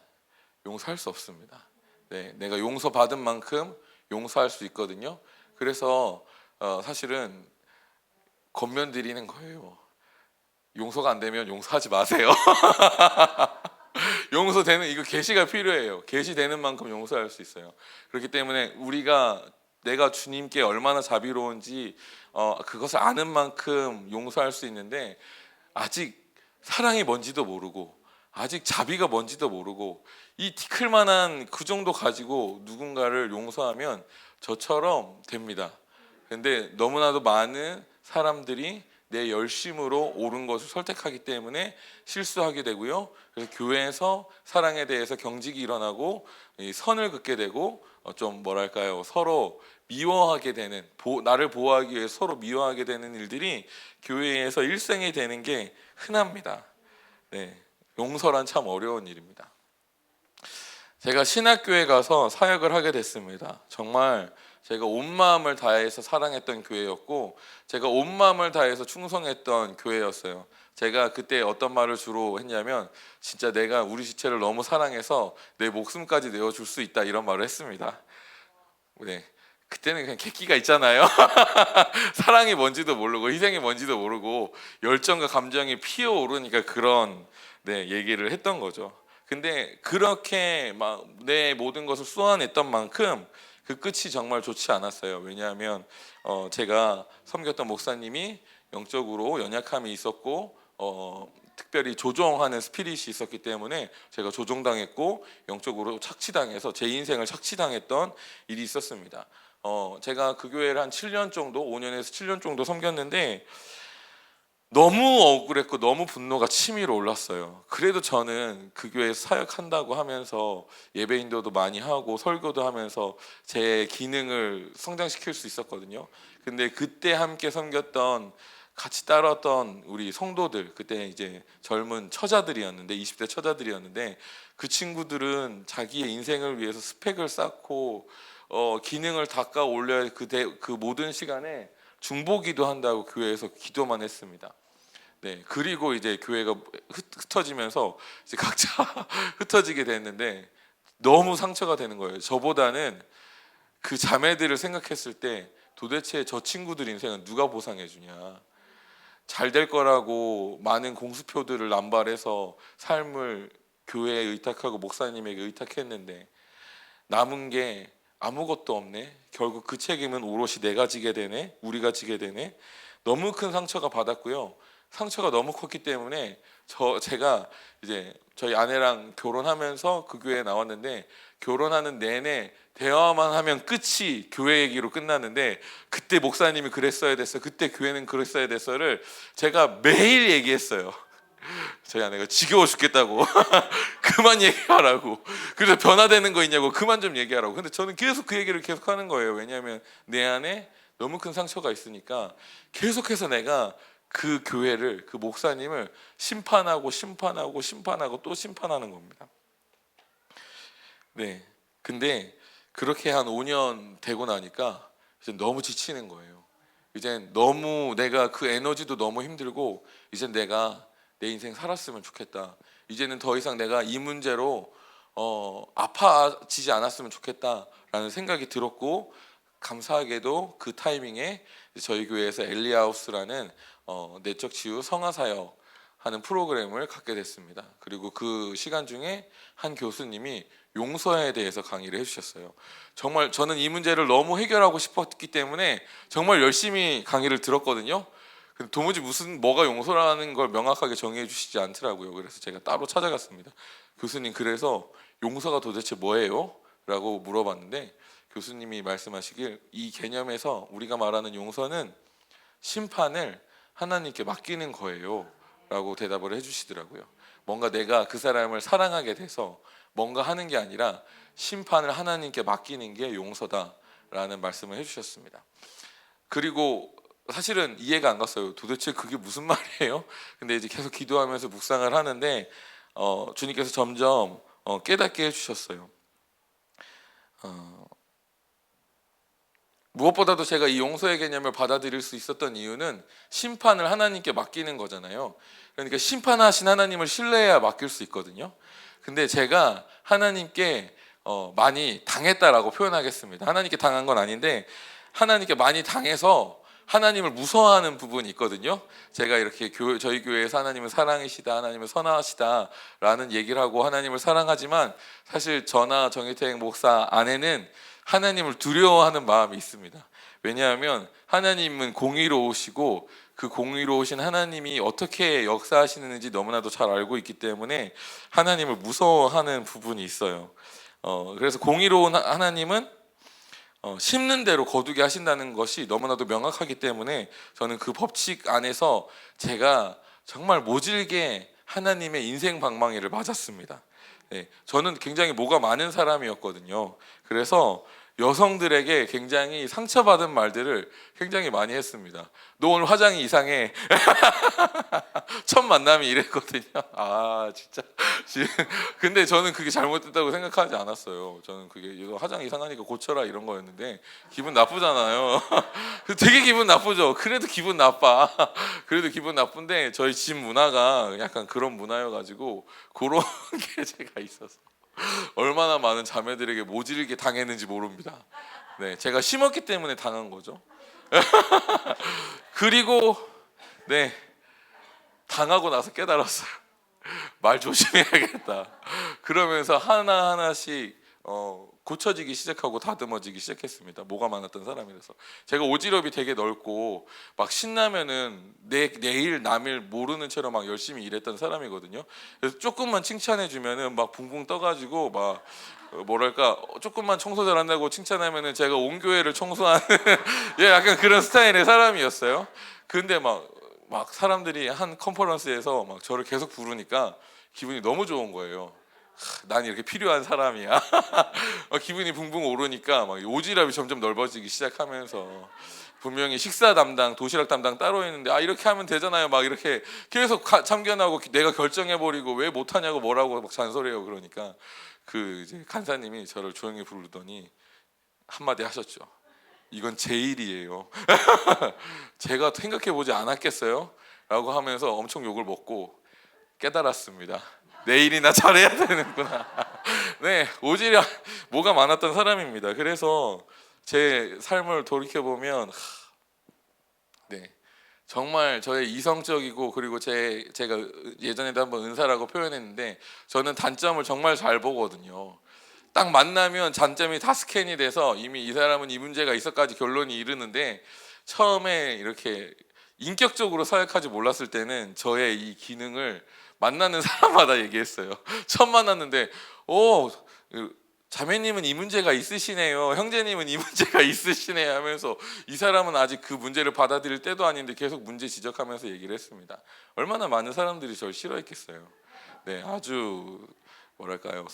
A: 용서할 수 없습니다. 네, 내가 용서받은 만큼 용서할 수 있거든요. 그래서 사실은 권면 드리는 거예요. 용서가 안 되면 용서하지 마세요. 용서되는 이거 계시가 필요해요. 계시되는 만큼 용서할 수 있어요. 그렇기 때문에 내가 주님께 얼마나 자비로운지 그것을 아는 만큼 용서할 수 있는데 아직 사랑이 뭔지도 모르고 아직 자비가 뭔지도 모르고 이 티클만한 그 정도 가지고 누군가를 용서하면 저처럼 됩니다. 근데 너무나도 많은 사람들이 내 열심으로 옳은 것을 선택하기 때문에 실수하게 되고요. 그래서 교회에서 사랑에 대해서 경직이 일어나고 선을 긋게 되고 좀 뭐랄까요, 서로 미워하게 되는, 나를 보호하기 위해 서로 미워하게 되는 일들이 교회에서 일생이 되는 게 흔합니다. 네, 용서란 참 어려운 일입니다. 제가 신학교에 가서 사역을 하게 됐습니다. 정말 제가 온 마음을 다해서 사랑했던 교회였고, 제가 온 마음을 다해서 충성했던 교회였어요. 제가 그때 어떤 말을 주로 했냐면, 진짜 내가 우리 지체를 너무 사랑해서 내 목숨까지 내어줄 수 있다, 이런 말을 했습니다. 네, 그때는 그냥 객기가 있잖아요. 사랑이 뭔지도 모르고 희생이 뭔지도 모르고 열정과 감정이 피어오르니까 그런 얘기를 했던 거죠. 근데 그렇게 막 내 모든 것을 쏟아냈던 만큼 그 끝이 정말 좋지 않았어요. 왜냐하면 제가 섬겼던 목사님이 영적으로 연약함이 있었고 특별히 조종하는 스피릿이 있었기 때문에 제가 조종당했고 영적으로 착취당해서 제 인생을 착취당했던 일이 있었습니다. 제가 그 교회를 한 7년 정도, 5년에서 7년 정도 섬겼는데 너무 억울했고 너무 분노가 치밀어 올랐어요. 그래도 저는 그 교회에서 사역한다고 하면서 예배인도도 많이 하고 설교도 하면서 제 기능을 성장시킬 수 있었거든요. 근데 그때 함께 섬겼던, 같이 따랐던 우리 성도들, 그때 이제 젊은 처자들이었는데, 20대 처자들이었는데, 그 친구들은 자기의 인생을 위해서 스펙을 쌓고 기능을 닦아 올려야 그 모든 시간에 중보기도 한다고 교회에서 기도만 했습니다. 네, 그리고 이제 교회가 흩어지면서 이제 각자 흩어지게 됐는데 너무 상처가 되는 거예요. 저보다는 그 자매들을 생각했을 때 도대체 저 친구들 인생은 누가 보상해 주냐, 잘 될 거라고 많은 공수표들을 남발해서 삶을 교회에 의탁하고 목사님에게 의탁했는데 남은 게 아무것도 없네. 결국 그 책임은 오롯이 내가 지게 되네, 우리가 지게 되네. 너무 큰 상처가 받았고요. 상처가 너무 컸기 때문에 제가 이제 저희 아내랑 결혼하면서 그 교회에 나왔는데, 결혼하는 내내 대화만 하면 끝이 교회 얘기로 끝났는데, 그때 목사님이 그랬어야 됐어, 그때 교회는 그랬어야 됐어를 제가 매일 얘기했어요. 저희 아내가 지겨워 죽겠다고 그만 얘기하라고, 그래서 변화되는 거 있냐고, 그만 좀 얘기하라고. 근데 저는 계속 그 얘기를 계속 하는 거예요. 왜냐하면 내 안에 너무 큰 상처가 있으니까 계속해서 내가 그 교회를, 그 목사님을 심판하고 또 심판하는 겁니다. 네, 근데 그렇게 한 5년 되고 나니까 이제 너무 지치는 거예요. 이제 너무 내가 그 에너지도 너무 힘들고, 이제 내가 내 인생 살았으면 좋겠다. 이제는 더 이상 내가 이 문제로 아파지지 않았으면 좋겠다라는 생각이 들었고, 감사하게도 그 타이밍에 저희 교회에서 엘리하우스라는 내적 치유 성화사역 하는 프로그램을 갖게 됐습니다. 그리고 그 시간 중에 한 교수님이 용서에 대해서 강의를 해주셨어요. 정말 저는 이 문제를 너무 해결하고 싶었기 때문에 정말 열심히 강의를 들었거든요. 근데 도무지 뭐가 용서라는 걸 명확하게 정의해 주시지 않더라고요. 그래서 제가 따로 찾아갔습니다. 교수님, 그래서 용서가 도대체 뭐예요? 라고 물어봤는데, 교수님이 말씀하시길, 이 개념에서 우리가 말하는 용서는 심판을 하나님께 맡기는 거예요 라고 대답을 해주시더라고요. 뭔가 내가 그 사람을 사랑하게 돼서 뭔가 하는 게 아니라 심판을 하나님께 맡기는 게 용서다라는 말씀을 해주셨습니다. 그리고 사실은 이해가 안 갔어요. 도대체 그게 무슨 말이에요? 근데 이제 계속 기도하면서 묵상을 하는데 주님께서 점점 깨닫게 해주셨어요. 무엇보다도 제가 이 용서의 개념을 받아들일 수 있었던 이유는 심판을 하나님께 맡기는 거잖아요. 그러니까 심판하신 하나님을 신뢰해야 맡길 수 있거든요. 근데 제가 하나님께 많이 당했다라고 표현하겠습니다. 하나님께 당한 건 아닌데, 하나님께 많이 당해서 하나님을 무서워하는 부분이 있거든요. 제가 이렇게 저희 교회에서 하나님은 사랑이시다, 하나님은 선하시다라는 얘기를 하고 하나님을 사랑하지만, 사실 저나 정희택 목사 안에는 하나님을 두려워하는 마음이 있습니다. 왜냐하면 하나님은 공의로우시고 그 공의로우신 하나님이 어떻게 역사하시는지 너무나도 잘 알고 있기 때문에 하나님을 무서워하는 부분이 있어요. 그래서 공의로운 하나님은 심는 대로 거두게 하신다는 것이 너무나도 명확하기 때문에 저는 그 법칙 안에서 제가 정말 모질게 하나님의 인생 방망이를 맞았습니다. 네, 저는 굉장히 뭐가 많은 사람이었거든요. 그래서 여성들에게 굉장히 상처받은 말들을 굉장히 많이 했습니다. 너 오늘 화장이 이상해. 첫 만남이 이랬거든요. 아 진짜. 근데 저는 그게 잘못됐다고 생각하지 않았어요. 저는 그게 이거 화장 이상하니까 고쳐라 이런 거였는데 기분 나쁘잖아요. 되게 기분 나쁘죠. 그래도 기분 나빠. 그래도 기분 나쁜데 저희 집 문화가 약간 그런 문화여가지고 그런 게 제가 있어서 얼마나 많은 자매들에게 모질게 당했는지 모릅니다. 네, 제가 심었기 때문에 당한 거죠. 그리고 네, 당하고 나서 깨달았어요. 말 조심해야겠다. 그러면서 하나하나씩 고쳐지기 시작하고 다듬어지기 시작했습니다. 뭐가 많았던 사람이라서. 제가 오지랖이 되게 넓고 막 신나면은 내일 남일 모르는 채로 막 열심히 일했던 사람이거든요. 그래서 조금만 칭찬해 주면은 막 붕붕 떠가지고 막 뭐랄까 조금만 청소 잘한다고 칭찬하면은 제가 온 교회를 청소하는 예, 약간 그런 스타일의 사람이었어요. 근데 막 사람들이 한 컨퍼런스에서 막 저를 계속 부르니까 기분이 너무 좋은 거예요. 난 이렇게 필요한 사람이야. 기분이 붕붕 오르니까 막 오지랖이 점점 넓어지기 시작하면서 분명히 식사 담당, 도시락 담당 따로 있는데 아 이렇게 하면 되잖아요. 막 이렇게 계속 참견하고 내가 결정해버리고 왜 못하냐고 뭐라고 막 잔소리해요. 그러니까 그 이제 간사님이 저를 조용히 부르더니 한마디 하셨죠. 이건 제 일이에요. 제가 생각해보지 않았겠어요? 라고 하면서 엄청 욕을 먹고 깨달았습니다. 내일이나 잘해야 되는구나. 네, 오지랖 뭐가 많았던 사람입니다. 그래서 제 삶을 돌이켜보면 네, 정말 저의 이성적이고 그리고 제가 예전에도 한번 은사라고 표현했는데 저는 단점을 정말 잘 보거든요. 딱 만나면 단점이 다 스캔이 돼서 이미 이 사람은 이 문제가 있어까지 결론이 이르는데 처음에 이렇게 인격적으로 사역하지 몰랐을 때는 저의 이 기능을 만나는 사람마다 얘기했어요. 처음 만났는데 자매님은 이 문제가 있으시네요. 형제님은 이 문제가 있으시네요 하면서 이 사람은 아직 그 문제를 받아들일 때도 아닌데 계속 문제 지적하면서 얘기를 했습니다. 얼마나 많은 사람들이 저를 싫어했겠어요. 네, 아주 뭐랄까요,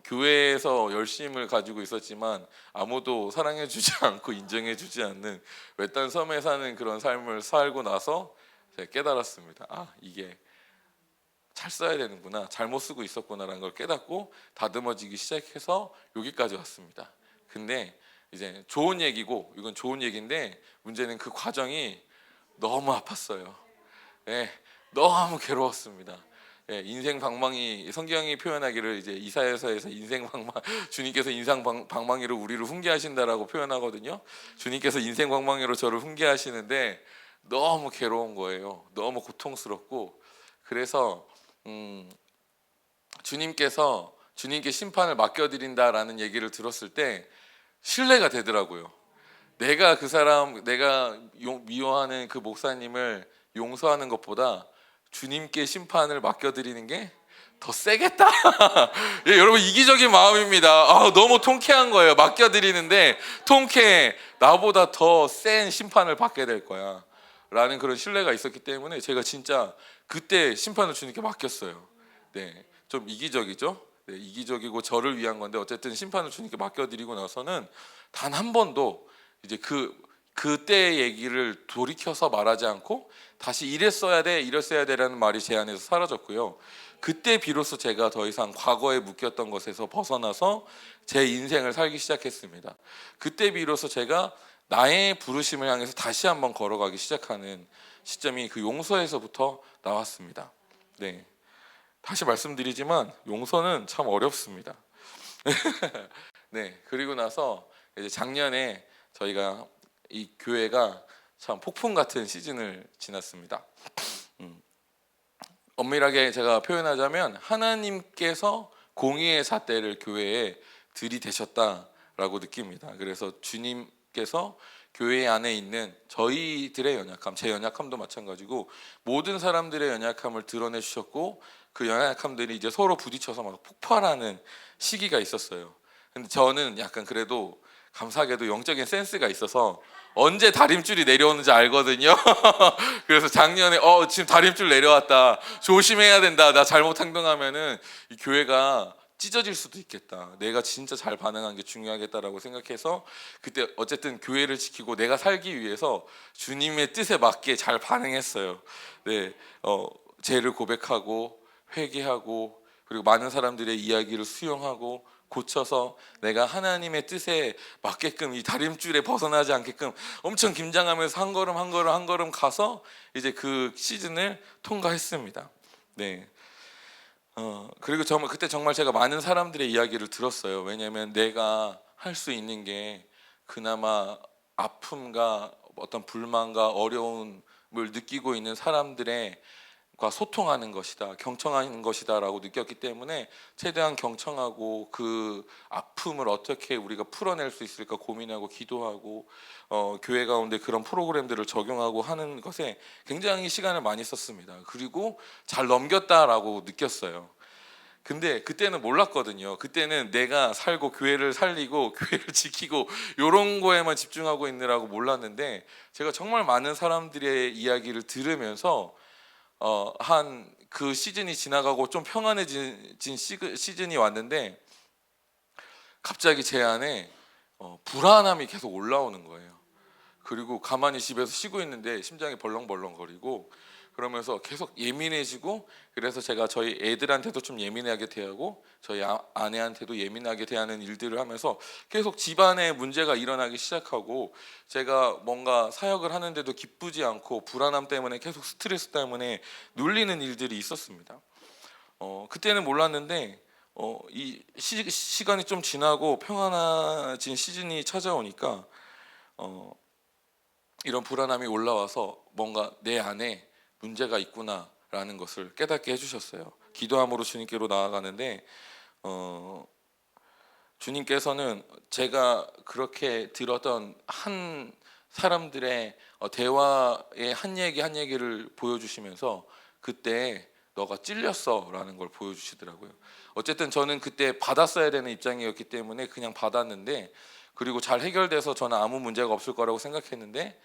A: 교회에서 열심을 가지고 있었지만 아무도 사랑해주지 않고 인정해주지 않는 외딴 섬에 사는 그런 삶을 살고 나서 제가 깨달았습니다. 아 이게 잘 써야 되는구나, 잘못 쓰고 있었구나라는 걸 깨닫고 다듬어지기 시작해서 여기까지 왔습니다. 근데 이제 좋은 얘기고 이건 좋은 얘기인데 문제는 그 과정이 너무 아팠어요. 네, 너무 괴로웠습니다. 예, 인생 방망이 성경이 표현하기를 이제 이사야서에서 인생 방망 주님께서 인생 방망이로 우리를 훈계하신다라고 표현하거든요. 주님께서 인생 방망이로 저를 훈계하시는데 너무 괴로운 거예요. 너무 고통스럽고 그래서 주님께 심판을 맡겨드린다라는 얘기를 들었을 때 신뢰가 되더라고요. 내가 미워하는 그 목사님을 용서하는 것보다 주님께 심판을 맡겨드리는 게 더 세겠다. 예, 여러분 이기적인 마음입니다. 너무 통쾌한 거예요. 맡겨드리는데 통쾌해. 나보다 더 센 심판을 받게 될 거야 라는 그런 신뢰가 있었기 때문에 제가 진짜 그때 심판을 주님께 맡겼어요. 네, 좀 이기적이죠. 네, 이기적이고 저를 위한 건데 어쨌든 심판을 주님께 맡겨드리고 나서는 단 한 번도 이제 그때 얘기를 돌이켜서 말하지 않고 다시 이랬어야 돼라는 말이 제 안에서 사라졌고요. 그때 비로소 제가 더 이상 과거에 묶였던 것에서 벗어나서 제 인생을 살기 시작했습니다. 그때 비로소 제가 나의 부르심을 향해서 다시 한번 걸어가기 시작하는 시점이 그 용서에서부터 나왔습니다. 네, 다시 말씀드리지만 용서는 참 어렵습니다. 네, 그리고 나서 이제 작년에 저희가 이 교회가 참 폭풍 같은 시즌을 지났습니다. 엄밀하게 제가 표현하자면 하나님께서 공의의 잣대를 교회에 들이대셨다라고 느낍니다. 그래서 주님께서 교회 안에 있는 저희들의 연약함, 제 연약함도 마찬가지고 모든 사람들의 연약함을 드러내 주셨고 그 연약함들이 이제 서로 부딪혀서 막 폭발하는 시기가 있었어요. 근데 저는 약간 그래도 감사하게도 영적인 센스가 있어서 언제 다림줄이 내려오는지 알거든요. 그래서 작년에 지금 다림줄 내려왔다, 조심해야 된다, 나 잘못 행동하면은 이 교회가 찢어질 수도 있겠다, 내가 진짜 잘 반응한 게 중요하겠다라고 생각해서 그때 어쨌든 교회를 지키고 내가 살기 위해서 주님의 뜻에 맞게 잘 반응했어요. 네, 죄를 고백하고 회개하고, 그리고 많은 사람들의 이야기를 수용하고 고쳐서 내가 하나님의 뜻에 맞게끔 이 다림줄에 벗어나지 않게끔 엄청 김장하면서 한 걸음 한 걸음 한 걸음 가서 이제 그 시즌을 통과했습니다. 네. 그리고 정말 그때 정말 제가 많은 사람들의 이야기를 들었어요. 왜냐하면 내가 할 수 있는 게 그나마 아픔과 어떤 불만과 어려움을 느끼고 있는 사람들의 소통하는 것이다, 경청하는 것이다라고 느꼈기 때문에 최대한 경청하고 그 아픔을 어떻게 우리가 풀어낼 수 있을까 고민하고 기도하고 교회 가운데 그런 프로그램들을 적용하고 하는 것에 굉장히 시간을 많이 썼습니다. 그리고 잘 넘겼다라고 느꼈어요. 근데 그때는 몰랐거든요. 그때는 내가 살고 교회를 살리고 교회를 지키고 이런 거에만 집중하고 있느라고 몰랐는데, 제가 정말 많은 사람들의 이야기를 들으면서 한 그 시즌이 지나가고 좀 평안해진 시즌이 왔는데 갑자기 제 안에 불안함이 계속 올라오는 거예요. 그리고 가만히 집에서 쉬고 있는데 심장이 벌렁벌렁거리고 그러면서 계속 예민해지고, 그래서 제가 저희 애들한테도 좀 예민하게 대하고 저희 아내한테도 예민하게 대하는 일들을 하면서 계속 집안에 문제가 일어나기 시작하고, 제가 뭔가 사역을 하는데도 기쁘지 않고 불안함 때문에 계속 스트레스 때문에 눌리는 일들이 있었습니다. 그때는 몰랐는데 이 시간이 좀 지나고 평안해진 시즌이 찾아오니까 이런 불안함이 올라와서 뭔가 내 안에 문제가 있구나라는 것을 깨닫게 해주셨어요. 기도함으로 주님께로 나아가는데 주님께서는 제가 그렇게 들었던 한 사람들의 대화의 한 얘기 한 얘기를 보여주시면서 그때 너가 찔렸어 라는 걸 보여주시더라고요. 어쨌든 저는 그때 받았어야 되는 입장이었기 때문에 그냥 받았는데, 그리고 잘 해결돼서 저는 아무 문제가 없을 거라고 생각했는데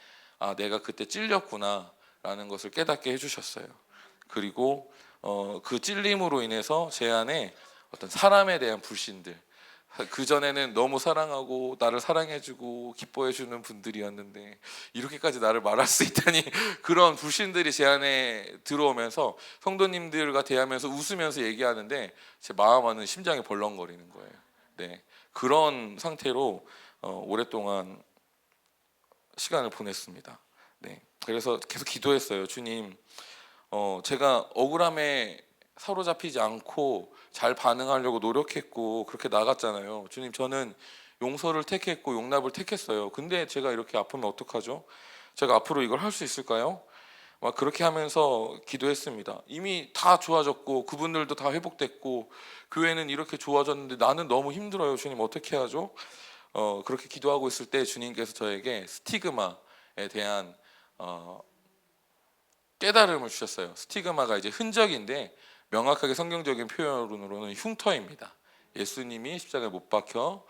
A: 내가 그때 찔렸구나 라는 것을 깨닫게 해주셨어요. 그리고 그 찔림으로 인해서 제 안에 어떤 사람에 대한 불신들, 그전에는 너무 사랑하고 나를 사랑해주고 기뻐해주는 분들이었는데 이렇게까지 나를 말할 수 있다니 그런 불신들이 제 안에 들어오면서 성도님들과 대하면서 웃으면서 얘기하는데 제 마음 안은 심장이 벌렁거리는 거예요. 네, 그런 상태로 오랫동안 시간을 보냈습니다. 네, 그래서 계속 기도했어요. 주님, 제가 억울함에 사로잡히지 않고 잘 반응하려고 노력했고 그렇게 나갔잖아요. 주님, 저는 용서를 택했고 용납을 택했어요. 근데 제가 이렇게 아프면 어떡하죠? 제가 앞으로 이걸 할 수 있을까요? 막 그렇게 하면서 기도했습니다. 이미 다 좋아졌고 그분들도 다 회복됐고 교회는 이렇게 좋아졌는데 나는 너무 힘들어요. 주님, 어떻게 하죠? 그렇게 기도하고 있을 때 주님께서 저에게 스티그마에 대한 깨달음을 주셨어요. 스티그마가 이제 흔적인데 명확하게 성경적인 표현으로는 흉터입니다. 예수님이 십자가에 못 박혀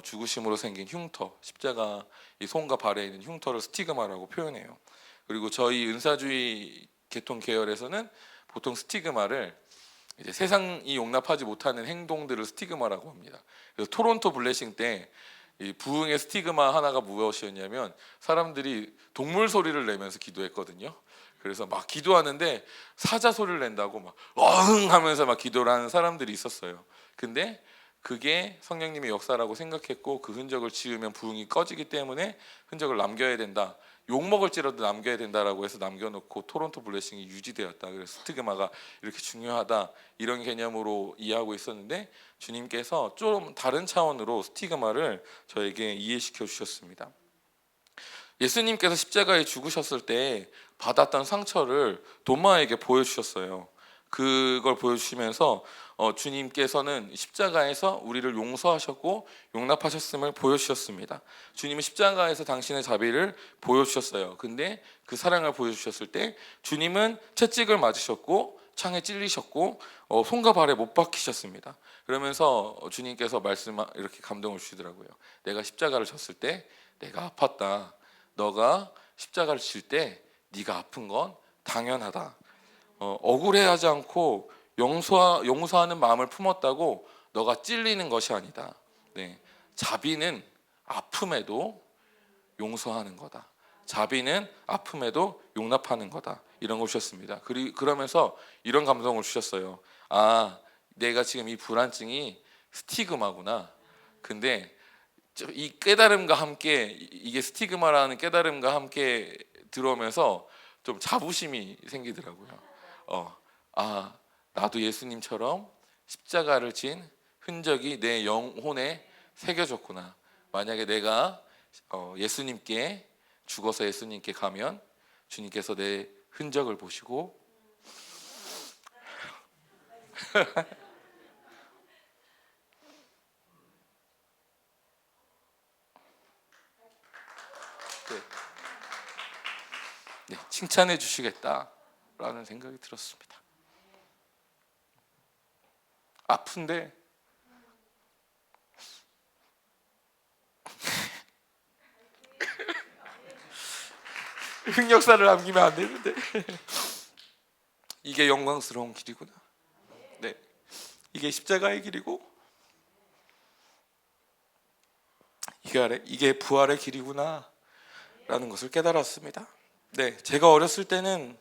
A: 죽으심으로 생긴 흉터, 십자가 이 손과 발에 있는 흉터를 스티그마라고 표현해요. 그리고 저희 은사주의 계통 계열에서는 보통 스티그마를 이제 세상이 용납하지 못하는 행동들을 스티그마라고 합니다. 그래서 토론토 블레싱 때 이 부흥의 스티그마 하나가 무엇이었냐면 사람들이 동물 소리를 내면서 기도했거든요. 그래서 막 기도하는데 사자 소리를 낸다고 막 어흥 하면서 막 기도를 하는 사람들이 있었어요. 근데 그게 성령님의 역사라고 생각했고 그 흔적을 지우면 부흥이 꺼지기 때문에 흔적을 남겨야 된다, 욕먹을지라도 남겨야 된다라고 해서 남겨놓고 토론토 블레싱이 유지되었다. 그래서 스티그마가 이렇게 중요하다, 이런 개념으로 이해하고 있었는데 주님께서 좀 다른 차원으로 스티그마를 저에게 이해시켜 주셨습니다. 예수님께서 십자가에 죽으셨을 때 받았던 상처를 도마에게 보여주셨어요. 그걸 보여주시면서 주님께서는 십자가에서 우리를 용서하셨고 용납하셨음을 보여주셨습니다. 주님은 십자가에서 당신의 자비를 보여주셨어요. 근데 그 사랑을 보여주셨을 때 주님은 채찍을 맞으셨고 창에 찔리셨고 손과 발에 못 박히셨습니다. 그러면서 주님께서 이렇게 감동을 주시더라고요. 내가 십자가를 졌을 때 내가 아팠다. 너가 십자가를 질 때 네가 아픈 건 당연하다. 억울해하지 않고 용서하는 마음을 품었다고 너가 찔리는 것이 아니다. 네, 자비는 아픔에도 용서하는 거다. 자비는 아픔에도 용납하는 거다. 이런 걸 주셨습니다. 그러면서 이런 감동을 주셨어요. 내가 지금 이 불안증이 스티그마구나. 근데 이 깨달음과 함께, 이게 스티그마라는 깨달음과 함께 들어오면서 좀 자부심이 생기더라고요. 나도 예수님처럼 십자가를 진 흔적이 내 영혼에 새겨졌구나. 만약에 내가 예수님께 죽어서 예수님께 가면 주님께서 내 흔적을 보시고 칭찬해 주시겠다라는 생각이 들었습니다. 아픈데 흑역사를 남기면 안 되는데 이게 영광스러운 길이구나. 네, 이게 십자가의 길이고 이게 부활의 길이구나 라는 것을 깨달았습니다. 네, 제가 어렸을 때는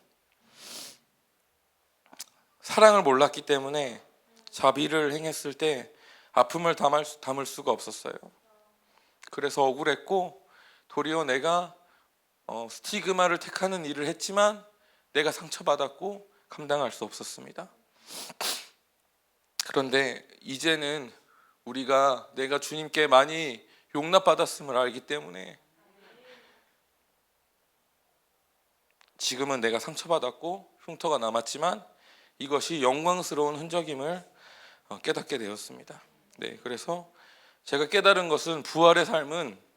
A: 사랑을 몰랐기 때문에 자비를 행했을 때 아픔을 담을 수가 없었어요. 그래서 억울했고 도리어 내가 스티그마를 택하는 일을 했지만 내가 상처받았고 감당할 수 없었습니다. 그런데 이제는 내가 주님께 많이 용납받았음을 알기 때문에 지금은 내가 상처받았고 흉터가 남았지만 이것이 영광스러운 흔적임을 깨닫게 되었습니다. 네, 그래서 제가 깨달은 것은 부활의 삶은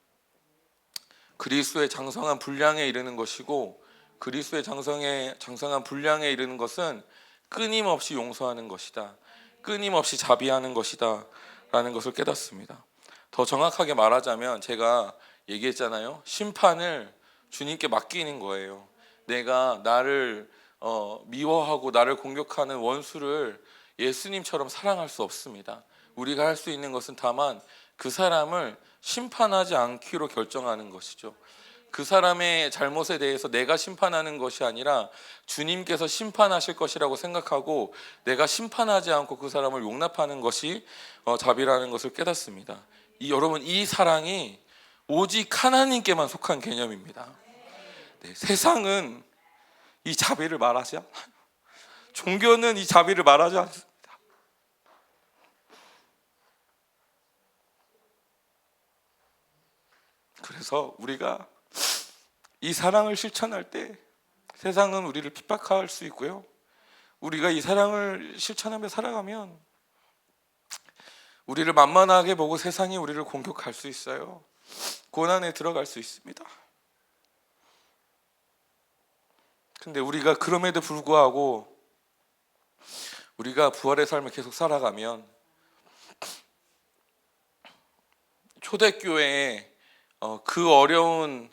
A: 그리스도의 장성한 분량에 이르는 것이고 그리스도의 장성한 분량에 이르는 것은 끊임없이 용서하는 것이다. 끊임없이 자비하는 것이다 라는 것을 깨닫습니다. 더 정확하게 말하자면 제가 얘기했잖아요. 심판을 주님께 맡기는 거예요. 내가 나를 미워하고 나를 공격하는 원수를 예수님처럼 사랑할 수 없습니다. 우리가 할 수 있는 것은 다만 그 사람을 심판하지 않기로 결정하는 것이죠. 그 사람의 잘못에 대해서 내가 심판하는 것이 아니라 주님께서 심판하실 것이라고 생각하고 내가 심판하지 않고 그 사람을 용납하는 것이 자비라는 것을 깨닫습니다. 여러분, 이 사랑이 오직 하나님께만 속한 개념입니다. 네, 세상은 이 자비를 말하지 않아요. 종교는 이 자비를 말하지 않습니다. 그래서 우리가 이 사랑을 실천할 때 세상은 우리를 핍박할 수 있고요. 우리가 이 사랑을 실천하며 살아가면 우리를 만만하게 보고 세상이 우리를 공격할 수 있어요. 고난에 들어갈 수 있습니다. 근데 우리가 그럼에도 불구하고 우리가 부활의 삶을 계속 살아가면 초대교회에 그 어려운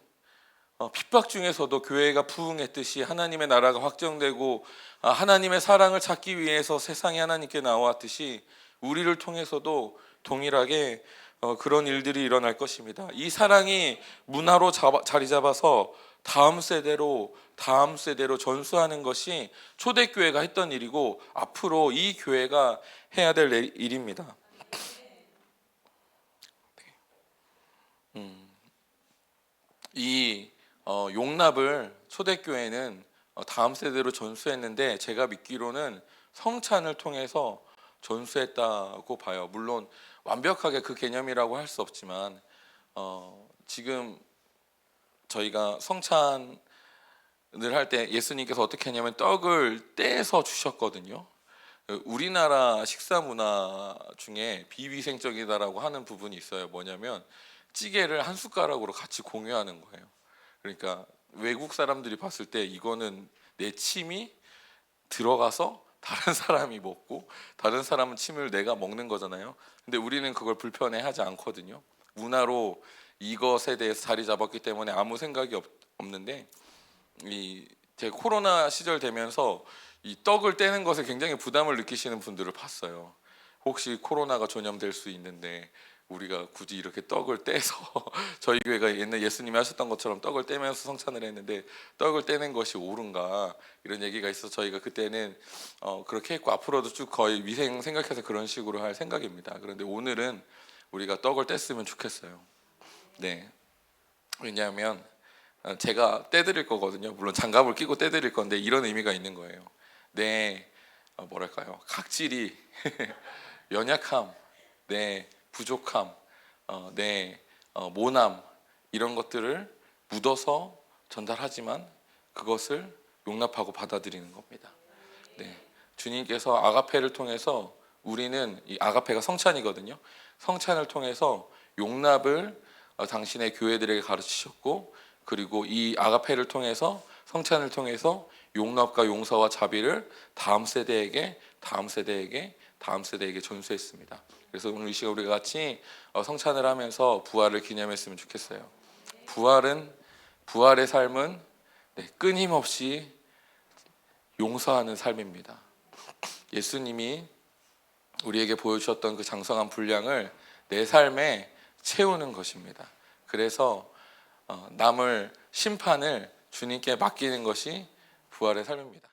A: 핍박 중에서도 교회가 부흥했듯이 하나님의 나라가 확정되고 하나님의 사랑을 찾기 위해서 세상에 하나님께 나왔듯이 우리를 통해서도 동일하게 그런 일들이 일어날 것입니다. 이 사랑이 문화로 자리 잡아서 다음 세대로 전수하는 것이 초대교회가 했던 일이고 앞으로 이 교회가 해야 될 일입니다. 이 용납을 초대교회는 다음 세대로 전수했는데 제가 믿기로는 성찬을 통해서 전수했다고 봐요. 물론 완벽하게 그 개념이라고 할 수 없지만 지금 저희가 성찬을 할 때 예수님께서 어떻게 했냐면 떡을 떼서 주셨거든요. 우리나라 식사 문화 중에 비위생적이다라고 하는 부분이 있어요. 뭐냐면 찌개를 한 숟가락으로 같이 공유하는 거예요. 그러니까 외국 사람들이 봤을 때 이거는 내 침이 들어가서 다른 사람이 먹고 다른 사람은 침을 내가 먹는 거잖아요. 근데 우리는 그걸 불편해하지 않거든요. 문화로 이것에 대해서 자리 잡았기 때문에 아무 생각이 없는데, 제 코로나 시절 되면서 이 떡을 떼는 것에 굉장히 부담을 느끼시는 분들을 봤어요. 혹시 코로나가 전염될 수 있는데 우리가 굳이 이렇게 떡을 떼서 저희 교회가 옛날 예수님이 하셨던 것처럼 떡을 떼면서 성찬을 했는데 떡을 떼는 것이 옳은가, 이런 얘기가 있어서 저희가 그때는 그렇게 했고, 앞으로도 쭉 거의 위생 생각해서 그런 식으로 할 생각입니다. 그런데 오늘은 우리가 떡을 뗐으면 좋겠어요. 네, 왜냐하면 제가 떼드릴 거거든요. 물론 장갑을 끼고 떼드릴 건데 이런 의미가 있는 거예요. 내 뭐랄까요, 각질이 연약함, 내 부족함, 내 모남, 이런 것들을 묻어서 전달하지만 그것을 용납하고 받아들이는 겁니다. 네, 주님께서 아가페를 통해서, 우리는 이 아가페가 성찬이거든요. 성찬을 통해서 용납을 당신의 교회들에게 가르치셨고, 그리고 이 아가페를 통해서, 성찬을 통해서 용납과 용서와 자비를 다음 세대에게, 다음 세대에게, 다음 세대에게 전수했습니다. 그래서 오늘 이 시간 우리가 같이 성찬을 하면서 부활을 기념했으면 좋겠어요. 부활의 삶은 끊임없이 용서하는 삶입니다. 예수님이 우리에게 보여주셨던 그 장성한 분량을 내 삶에 채우는 것입니다. 그래서 남을 심판을 주님께 맡기는 것이 부활의 삶입니다.